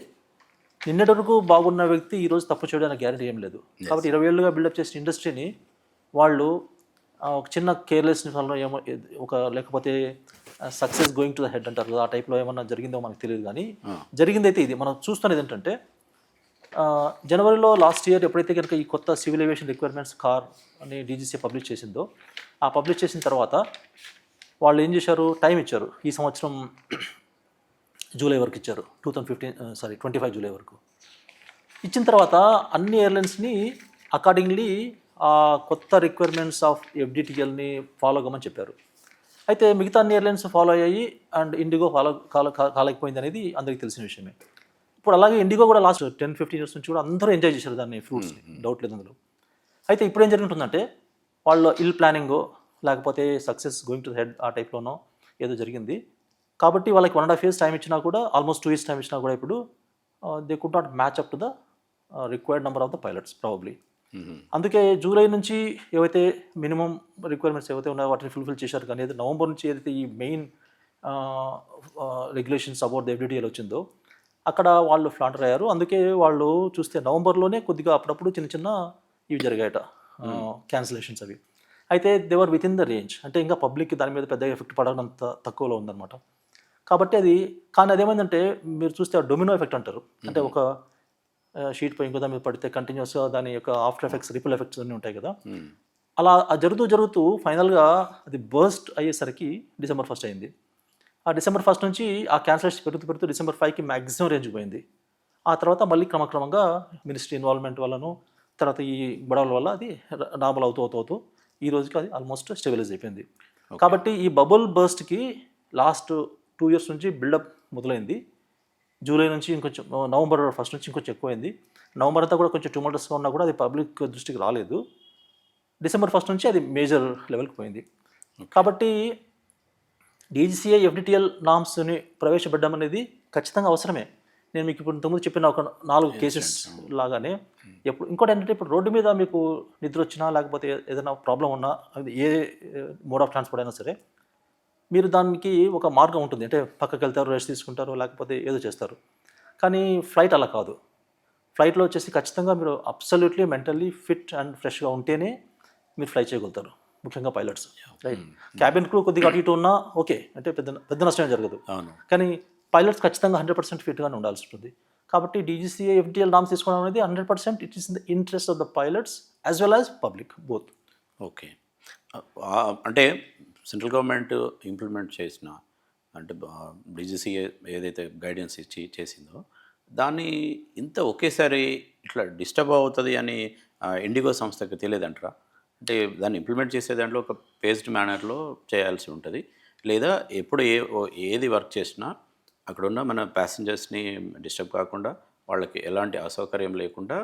నిన్నటి వరకు బాగున్న వ్యక్తి ఈరోజు తప్పు చేయడానికి గ్యారెంటీ ఏం లేదు. కాబట్టి 20 ఏళ్ళుగా బిల్డప్ చేసిన ఇండస్ట్రీని వాళ్ళు ఒక చిన్న కేర్లెస్నెస్ వల్ల ఏమో లేకపోతే success going to the head అంటారు కదా, ఆ టైప్లో ఏమన్నా జరిగిందో మనకు తెలియదు. కానీ జరిగిందైతే ఇది మనం చూస్తున్నది ఏంటంటే, జనవరిలో లాస్ట్ ఇయర్ ఎప్పుడైతే కనుక ఈ కొత్త సివిల్ ఏవియేషన్ రిక్వైర్మెంట్స్ కార్ అని DGCA పబ్లిష్ చేసిందో, ఆ పబ్లిష్ చేసిన తర్వాత వాళ్ళు ఏం చేశారు, టైం ఇచ్చారు. ఈ సంవత్సరం జూలై వరకు ఇచ్చారు, 25 జూలై వరకు ఇచ్చిన తర్వాత అన్ని ఎయిర్లైన్స్ని అకార్డింగ్లీ ఆ కొత్త రిక్వైర్మెంట్స్ ఆఫ్ FDTLని ఫాలో అవ్వమని చెప్పారు. అయితే మిగతా అన్ని ఎయిర్లైన్స్ ఫాలో అయ్యాయి అండ్ ఇండిగో కాలేకపోయింది అనేది అందరికీ తెలిసిన విషయమే. ఇప్పుడు అలాగే ఇండిగో కూడా లాస్ట్ 10-15 years నుంచి కూడా అందరూ ఎంజాయ్ చేశారు దాన్ని, ఫ్రూట్స్ని, డౌట్ లేదు అందులో. అయితే ఇప్పుడు ఏం జరుగుతుందంటే, వాళ్ళు ఇల్ ప్లానింగో లేకపోతే సక్సెస్ గోయింగ్ టు హెడ్ ఆ టైప్లోనో ఏదో జరిగింది. కాబట్టి వాళ్ళకి 1.5 years టైం ఇచ్చినా కూడా, ఆల్మోస్ట్ 2 years టైం ఇచ్చినా కూడా ఇప్పుడు they could not match up to the required number of the pilots probably. అందుకే జూలై నుంచి ఏవైతే మినిమం రిక్వైర్మెంట్స్ ఏవైతే ఉన్నాయో వాటిని ఫుల్ఫిల్ చేశారు. కానీ ఏదైతే నవంబర్ నుంచి ఏదైతే ఈ main regulations about the FDTL వచ్చిందో అక్కడ వాళ్ళు ఫ్లాంటర్ అయ్యారు. అందుకే వాళ్ళు చూస్తే నవంబర్లోనే కొద్దిగా అప్పుడప్పుడు చిన్న చిన్న ఇవి జరిగాయట, క్యాన్సిలేషన్స్ అవి. అయితే దేవర్ విత్ ఇన్ ద రేంజ్, అంటే ఇంకా పబ్లిక్కి దాని మీద పెద్దగా ఎఫెక్ట్ పడనంత తక్కువలో ఉందన్నమాట. కాబట్టి అది, కానీ అదేమైందంటే మీరు చూస్తే డొమినో ఎఫెక్ట్ అంటారు. అంటే ఒక షీట్ పై ఇంకో దాని మీద పడితే కంటిన్యూస్గా దాని యొక్క ఆఫ్టర్ ఎఫెక్ట్స్, రిపుల్ ఎఫెక్ట్స్ అన్నీ ఉంటాయి కదా. అలా జరుగుతూ ఫైనల్గా అది బర్స్ట్ అయ్యేసరికి December 1 అయింది. ఆ December 1 నుంచి ఆ క్యాన్సిలేషన్ పెరుగుతూ December 5కి మ్యాక్సిమం రేంజ్ పోయింది. ఆ తర్వాత మళ్ళీ క్రమక్రమంగా మినిస్ట్రీ ఇన్వాల్వ్మెంట్ వల్లను, తర్వాత ఈ గొడవల వల్ల అది నార్మల్ అవుతూ ఈ రోజుకి అది ఆల్మోస్ట్ స్టెబిలైజ్ అయిపోయింది. కాబట్టి ఈ బబుల్ బర్స్ట్కి లాస్ట్ 2 years నుంచి బిల్డప్ మొదలైంది. జూలై నుంచి ఇంకొంచెం, November 1 నుంచి ఇంకొంచెం ఎక్కువైంది. నవంబర్ అంతా కూడా కొంచెం ట్యూమల్టస్గా ఉన్నా కూడా అది పబ్లిక్ దృష్టికి రాలేదు. December 1 నుంచి అది మేజర్ లెవెల్కి పోయింది. కాబట్టి డీజీసీఏ ఎఫ్డిటిఎల్ నామ్స్ని ప్రవేశపెట్టడం అనేది ఖచ్చితంగా అవసరమే. నేను మీకు ఇప్పుడు ఇంతకుముందు చెప్పిన ఒక 4 కేసెస్ లాగానే ఎప్పుడు ఇంకోటి ఏంటంటే, ఇప్పుడు రోడ్డు మీద మీకు నిద్ర వచ్చినా లేకపోతే ఏదైనా ప్రాబ్లం ఉన్నా, అది ఏ మోడ్ ఆఫ్ ట్రాన్స్పోర్ట్ అయినా సరే, మీరు దానికి ఒక మార్గం ఉంటుంది. అంటే పక్కకి వెళ్తారు, రెస్ట్ తీసుకుంటారు, లేకపోతే ఏదో చేస్తారు. కానీ ఫ్లైట్ అలా కాదు. ఫ్లైట్లో వచ్చేసి ఖచ్చితంగా మీరు అబ్సల్యూట్లీ మెంటల్లీ ఫిట్ అండ్ ఫ్రెష్గా ఉంటేనే మీరు ఫ్లై చేయగలుగుతారు, ముఖ్యంగా పైలట్స్. రైట్, క్యాబిన్ క్రూ కొద్దిగా అటు ఇటు ఉన్నా ఓకే, అంటే పెద్ద నష్టం జరగదు. కానీ పైలట్స్ ఖచ్చితంగా 100% ఫిట్గానే ఉండాల్సి ఉంటుంది. కాబట్టి డీజీసీఏ ఎఫ్డిఎల్ నామ్స్ తీసుకోవడం అనేది 100% it is in the interest of the pilots as well as public both.
Okay, అంటే సెంట్రల్ గవర్నమెంట్ ఇంప్లిమెంట్ చేసిన, అంటే డీజీసీఏ ఏదైతే గైడెన్స్ ఇచ్చి చేసిందో దాన్ని ఇంత ఒకేసారి ఇట్లా డిస్టర్బ్ అవుతుంది అని ఇండిగో సంస్థకి తెలియదంటారా? అంటే దాన్ని ఇంప్లిమెంట్ చేసే దాంట్లో ఒక పేస్డ్ మేనర్లో చేయాల్సి ఉంటుంది, లేదా ఎప్పుడు ఏది వర్క్ చేసినా అక్కడున్న మన ప్యాసింజర్స్ని డిస్టర్బ్ కాకుండా, వాళ్ళకి ఎలాంటి అసౌకర్యం లేకుండా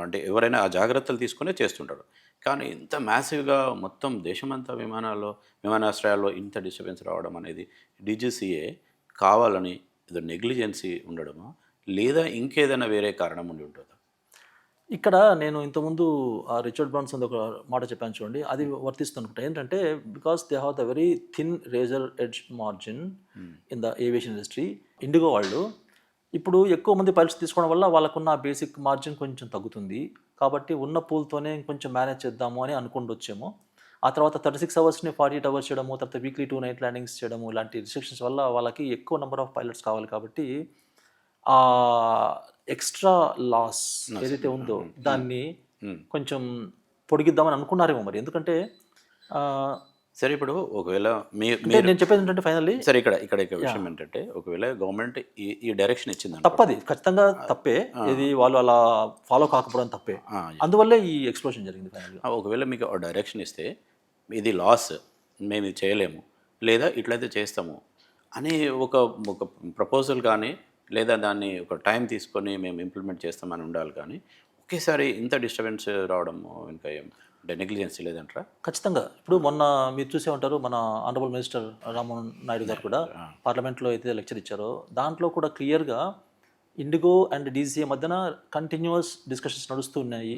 అంటే ఎవరైనా ఆ జాగ్రత్తలు తీసుకునే చేస్తుంటారు. కానీ ఇంత మ్యాసివ్గా మొత్తం దేశమంతా విమానాశ్రయాల్లో ఇంత డిస్టర్బెన్స్ రావడం అనేది డీజీసీఏ కావాలని ఏదో నెగ్లిజెన్సీ ఉండడమా, లేదా ఇంకేదైనా వేరే కారణం ఉండి ఉంటుందా?
ఇక్కడ నేను ఇంతకుముందు రిచర్డ్ బ్రాన్సన్ ఒక మాట చెప్పాను చూడండి, అది వర్తిస్తుందనుకుంటా. ఏంటంటే, because they have the very thin razor edge margin in the aviation industry. IndiGo వాళ్ళు ఇప్పుడు ఎక్కువ మంది పైలట్స్ తీసుకోవడం వల్ల వాళ్ళకున్న బేసిక్ మార్జిన్ కొంచెం తగ్గుతుంది. కాబట్టి ఉన్న పూల్తోనే కొంచెం మేనేజ్ చేద్దాము అని అనుకుంటొచ్చేమో. ఆ తర్వాత 36 అవర్స్ని 48 hours చేయడము, తర్వాత వీక్లీ 2 night ల్యాండింగ్స్ చేయడము, ఇలాంటి రిస్ట్రిక్షన్స్ వల్ల వాళ్ళకి ఎక్కువ నెంబర్ ఆఫ్ పైలట్స్ కావాలి. కాబట్టి ఆ ఎక్స్ట్రా లాస్ ఏదైతే ఉందో దాన్ని కొంచెం పొడిగిద్దామని అనుకున్నారేమో మరి. ఎందుకంటే
సరే, ఇప్పుడు ఒకవేళ
నేను చెప్పేది ఏంటంటే ఫైనల్లీ,
సరే ఇక్కడ విషయం ఏంటంటే, ఒకవేళ గవర్నమెంట్ ఈ డైరెక్షన్ ఇచ్చింది,
తప్పది, ఖచ్చితంగా తప్పే. ఇది వాళ్ళు అలా ఫాలో కాకపోవడం తప్పే. అందువల్లే ఈ ఎక్స్ప్లోషన్ జరిగింది ఫైనల్గా.
ఒకవేళ మీకు డైరెక్షన్ ఇస్తే ఇది లాస్, మేము ఇది చేయలేము, లేదా ఇట్లయితే చేస్తాము అని ఒక ప్రపోజల్ కానీ, లేదా దాన్ని ఒక టైం తీసుకొని మేము ఇంప్లిమెంట్ చేస్తామని ఉండాలి. కానీ ఒకేసారి ఇంత డిస్టర్బెన్స్ రావడము ఇంకా అంటే నెగ్లిజెన్సీ లేదంటారా?
ఖచ్చితంగా. ఇప్పుడు మొన్న మీరు చూసే ఉంటారు, మన ఆనరబుల్ మినిస్టర్ రామ్మోహన్ నాయుడు గారు కూడా పార్లమెంట్లో అయితే లెక్చర్ ఇచ్చారో దాంట్లో కూడా క్లియర్గా ఇండిగో అండ్ డీజీసీఏ మధ్యన కంటిన్యూస్ డిస్కషన్స్ నడుస్తున్నాయి.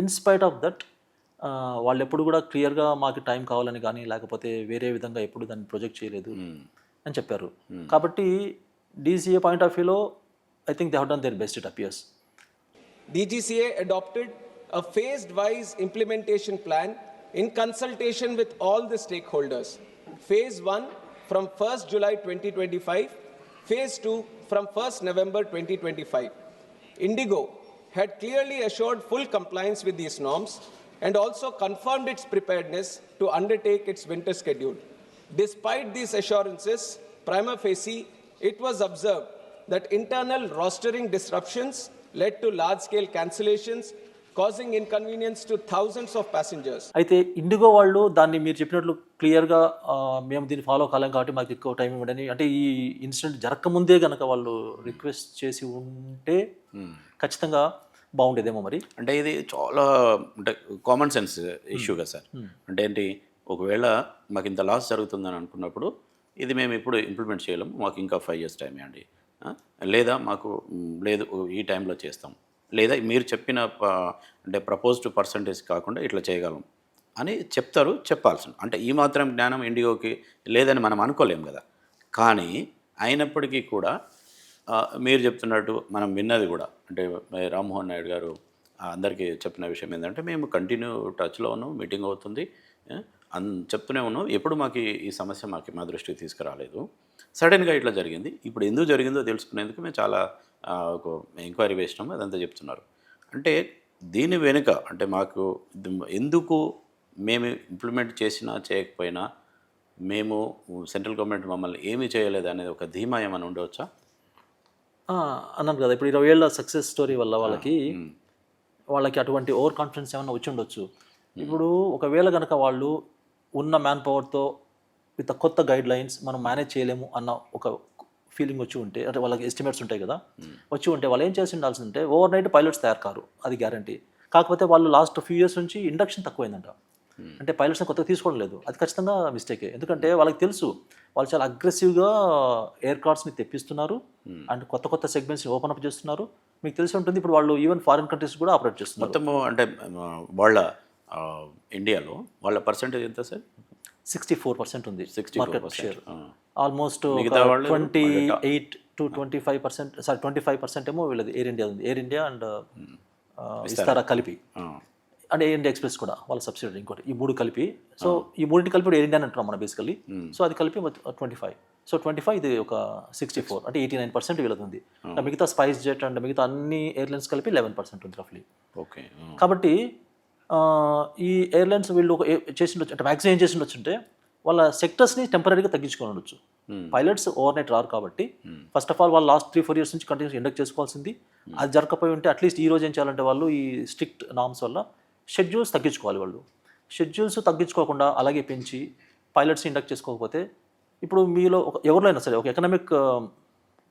ఇన్స్పైట్ ఆఫ్ దట్ వాళ్ళు ఎప్పుడు కూడా క్లియర్గా మాకు టైం కావాలని కానీ, లేకపోతే వేరే విధంగా ఎప్పుడు దాన్ని ప్రొజెక్ట్ చేయలేదు అని చెప్పారు. కాబట్టి DGCA point of view, I think they have done their best, it appears.
DGCA adopted a phased-wise implementation plan in consultation with all the stakeholders. Phase 1 from 1st July 2025, Phase 2 from 1st November 2025. Indigo had clearly assured full compliance with these norms and also confirmed its preparedness to undertake its winter schedule. Despite these assurances, prima facie, it was observed that internal rostering disruptions led to large-scale cancellations, causing inconvenience to thousands of passengers.
అయితే IndiGo వాళ్ళు దాన్ని మీరు చెప్పినట్లు క్లియర్గా మేము దీన్ని follow కాలేం కాబట్టి మాకు ఎక్కువ టైం ఇవ్వడని, అంటే ఈ ఇన్సిడెంట్ జరగకముందే కనుక వాళ్ళు రిక్వెస్ట్ చేసి ఉంటే ఖచ్చితంగా బాగుండేదేమో మరి.
అంటే ఇది చాలా అంటే కామన్ సెన్స్ ఇష్యూ కదా సార్. అంటే ఏంటి, ఒకవేళ మాకు ఇంత లాస్ జరుగుతుందని అనుకున్నప్పుడు ఇది మేము ఇప్పుడు ఇంప్లిమెంట్ చేయలేము, మాకు ఇంకా 5 years టైం ఇవ్వండి, లేదా మాకు లేదు ఈ టైంలో చేస్తాం, లేదా మీరు చెప్పిన అంటే ప్రపోజ్డ్ పర్సంటేజ్ కాకుండా ఇట్లా చేయగలం అని చెప్తారు. చెప్పాల్సిన అంటే ఈ మాత్రం జ్ఞానం ఇండిగోకి లేదని మనం అనుకోలేం కదా. కానీ అయినప్పటికీ కూడా మీరు చెప్తున్నట్టు మనం విన్నది కూడా అంటే రామ్మోహన్ నాయుడు గారు అందరికీ చెప్పిన విషయం ఏంటంటే మేము కంటిన్యూ టచ్లో ఉన్నాం, మీటింగ్ అవుతుంది, చెప్తూనే ఉన్నాం, ఎప్పుడు మాకు ఈ సమస్య మా దృష్టికి తీసుకురాలేదు. సడన్గా ఇట్లా జరిగింది, ఇప్పుడు ఎందుకు జరిగిందో తెలుసుకునేందుకు మేము చాలా ఒక ఎంక్వైరీ వేసినాము, అదంతా చెప్తున్నారు. అంటే దీని వెనుక అంటే మాకు ఎందుకు మేము ఇంప్లిమెంట్ చేసినా చేయకపోయినా మేము సెంట్రల్ గవర్నమెంట్ మమ్మల్ని ఏమీ చేయలేదు అనేది ఒక ధీమా ఏమైనా ఉండవచ్చా?
అన్నాను కదా, ఇప్పుడు 20 ఏళ్ళ సక్సెస్ స్టోరీ వల్ల వాళ్ళకి అటువంటి ఓవర్ కాన్ఫిడెన్స్ ఏమైనా వచ్చి ఉండొచ్చు. ఇప్పుడు ఒకవేళ కనుక వాళ్ళు ఉన్న మ్యాన్ పవర్తో విత్ కొత్త గైడ్ లైన్స్ మనం మేనేజ్ చేయలేము అన్న ఒక ఫీలింగ్ వచ్చి ఉంటే, అంటే వాళ్ళకి ఎస్టిమేట్స్ ఉంటాయి కదా, వచ్చి ఉంటే వాళ్ళు ఏం చేసి ఉండాల్సిందంటే ఓవర్ నైట్ పైలట్స్ తయారు కారు, అది గ్యారంటీ. కాకపోతే వాళ్ళు లాస్ట్ ఫ్యూ ఇయర్స్ నుంచి ఇండక్షన్ తక్కువైందంట, అంటే పైలట్స్ని కొత్తగా తీసుకోవడం లేదు, అది ఖచ్చితంగా మిస్టేకే. ఎందుకంటే వాళ్ళకి తెలుసు వాళ్ళు చాలా అగ్రెసివ్గా ఎయిర్ కార్డ్స్ని తెప్పిస్తున్నారు అండ్ కొత్త కొత్త సెగ్మెంట్స్ని ఓపెన్ అప్ చేస్తున్నారు. మీకు తెలిసి ఉంటుంది, ఇప్పుడు వాళ్ళు ఈవెన్ ఫారిన్ కంట్రీస్ కూడా ఆపరేట్ చేస్తున్నారు.
మొత్తము అంటే వాళ్ళ ఇండియాలో వాళ్ళ పర్సెంటేజ్ ఎంత సార్?
64% ఉంది
64%.
Market share. ఆల్మోస్ట్
మిగతా వాళ్ళు
28 to 25%, సారీ 25% ఏమో వీళ్ళది ఎయిర్ ఇండియా ఉంది. ఎయిర్ ఇండియా అండ్ విస్తారా కలిపి, అండ్ ఎయిర్ ఇండియా ఎక్స్ప్రెస్ కూడా వాళ్ళ సబ్సిడరీ ఇంకోటి, ఈ 3 కలిపి. సో ఈ 3 కలిపి ఎయిర్ ఇండియా అని అంటున్నాం మనం బేసికలీ. సో అది కలిపి 25. సో 25 ఇది ఒక 64 అంటే 89% వీళ్ళది ఉంది. మిగతా స్పైస్ జెట్ అండ్ మిగతా అన్ని ఎయిర్లైన్స్ కలిపి 11% ఉంది రఫ్లీ.
ఓకే.
కాబట్టి ఈ ఎయిర్లైన్స్ వీళ్ళు చేసిండొచ్చు అంటే మ్యాక్సిమం ఏం చేసిండొచ్చు అంటే వాళ్ళ సెక్టర్స్ని టెంపరీగా తగ్గించుకొని ఉండొచ్చు. పైలట్స్ ఓవర్ నైట్ రారు కాబట్టి ఫస్ట్ ఆఫ్ ఆల్ వాళ్ళు లాస్ట్ 3-4 years నుంచి కంటిన్యూస్ ఇండక్ట్ చేసుకోవాల్సింది. అది జరగకపోయి ఉంటే అట్లీస్ట్ ఈ రోజు ఏం చేయాలంటే వాళ్ళు ఈ స్ట్రిక్ట్ నామ్స్ వల్ల షెడ్యూల్స్ తగ్గించుకోవాలి. వాళ్ళు షెడ్యూల్స్ తగ్గించుకోకుండా అలాగే పెంచి పైలట్స్ ఇండక్ట్ చేసుకోకపోతే, ఇప్పుడు మీలో ఎవరిలో అయినా సరే ఒక ఎకనామిక్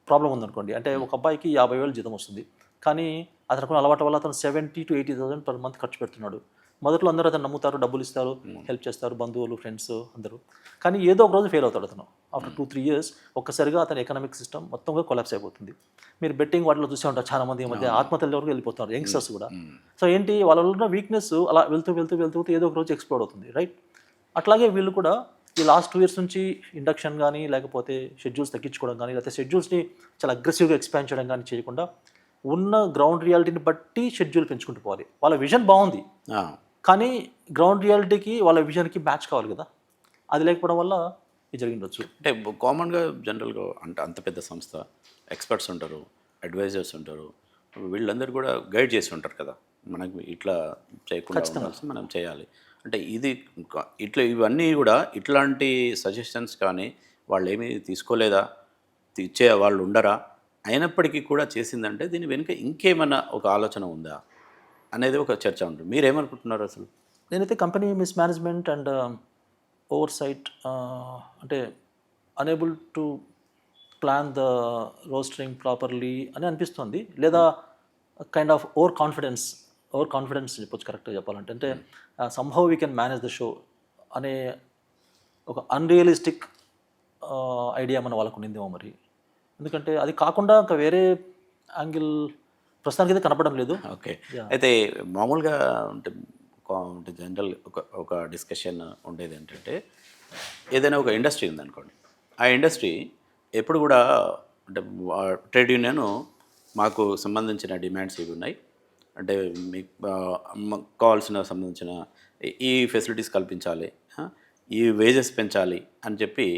ప్రాబ్లం ఉందనుకోండి, అంటే ఒక అబ్బాయికి 50,000 జీతం వస్తుంది, కానీ అతనికి అలవాటు వల్ల అతను 70,000 to 80,000 per month ఖర్చు పెడుతున్నాడు. మొదట్లో అందరూ అతను నమ్ముతారు, డబ్బులు ఇస్తారు, హెల్ప్ చేస్తారు, బంధువులు, ఫ్రెండ్స్ అందరూ. కానీ ఏదో ఒక రోజు ఫెయిల్ అవుతాడు అతను. ఆఫ్టర్ 2-3 years ఒక్కసారిగా అతని ఎకనామిక్ సిస్టమ్ మొత్తంగా కొలాప్స్ అయిపోతుంది. మీరు బెట్టింగ్ వాటిలో చూసే ఉంటారు, చాలా మంది ఈ మధ్య ఆత్మహత్యల వరకు వెళ్ళిపోతున్నారు యంగ్స్టర్స్ కూడా. సో ఏంటి, వాళ్ళలో ఉన్న వీక్నెస్ అలా వెళ్తూ ఏదో ఒక రోజు ఎక్స్ప్లోర్ అవుతుంది, రైట్? అట్లాగే వీళ్ళు కూడా ఈ లాస్ట్ 2 years నుంచి ఇండక్షన్ కానీ లేకపోతే షెడ్యూల్స్ తగ్గించుకోవడం కానీ లేకపోతే షెడ్యూల్స్ని చాలా అగ్రెసివ్గా ఎక్స్పాండ్ చేయడం కానీ చేయకుండా ఉన్న గ్రౌండ్ రియాలిటీని బట్టి షెడ్యూల్ పెంచుకుంటూ పోవాలి. వాళ్ళ విజన్ బాగుంది, కానీ గ్రౌండ్ రియాలిటీకి వాళ్ళ విజన్కి మ్యాచ్ కావాలి కదా, అది లేకపోవడం వల్ల ఇది జరిగిండొచ్చు.
అంటే కామన్గా జనరల్గా అంటే అంత పెద్ద సంస్థ ఎక్స్పర్ట్స్ ఉంటారు, అడ్వైజర్స్ ఉంటారు, వీళ్ళందరూ కూడా గైడ్ చేసి ఉంటారు కదా, మనకు ఇట్లా చేయకుండా ఉండాల్సి మనం చేయాలి అంటే. ఇది ఇవన్నీ కూడా ఇట్లాంటి సజెషన్స్ కానీ వాళ్ళు ఏమీ తీసుకోలేదా, ఇచ్చే వాళ్ళు ఉండరా, అయినప్పటికీ కూడా చేసిందంటే దీని వెనుక ఇంకేమైనా ఒక ఆలోచన ఉందా అనేది ఒక చర్చ ఉంటుంది. మీరేమనుకుంటున్నారు అసలు?
నేనైతే company mismanagement and oversight, అంటే unable to plan the rostering properly అని అనిపిస్తుంది, లేదా కైండ్ ఆఫ్ ఓవర్ కాన్ఫిడెన్స్ చెప్పొచ్చు కరెక్ట్గా చెప్పాలంటే. అంటే somehow we can manage the show అనే ఒక అన్రియలిస్టిక్ ఐడియా మన వాళ్ళకు ఉండిందేమో మరి. ఎందుకంటే అది కాకుండా ఇంకా వేరే యాంగిల్ ప్రస్తుతానికి అయితే కనపడడం లేదు.
ఓకే. అయితే మామూలుగా అంటే జనరల్ ఒక డిస్కషన్ ఉండేది ఏంటంటే, ఏదైనా ఒక ఇండస్ట్రీ ఉందనుకోండి, ఆ ఇండస్ట్రీ ఎప్పుడు కూడా అంటే ట్రేడ్ యూనియన్ మాకు సంబంధించిన డిమాండ్స్ ఇవి ఉన్నాయి, అంటే మీకు కావాల్సిన సంబంధించిన ఈ ఫెసిలిటీస్ కల్పించాలి, ఈ వేజెస్ పెంచాలి అని చెప్పి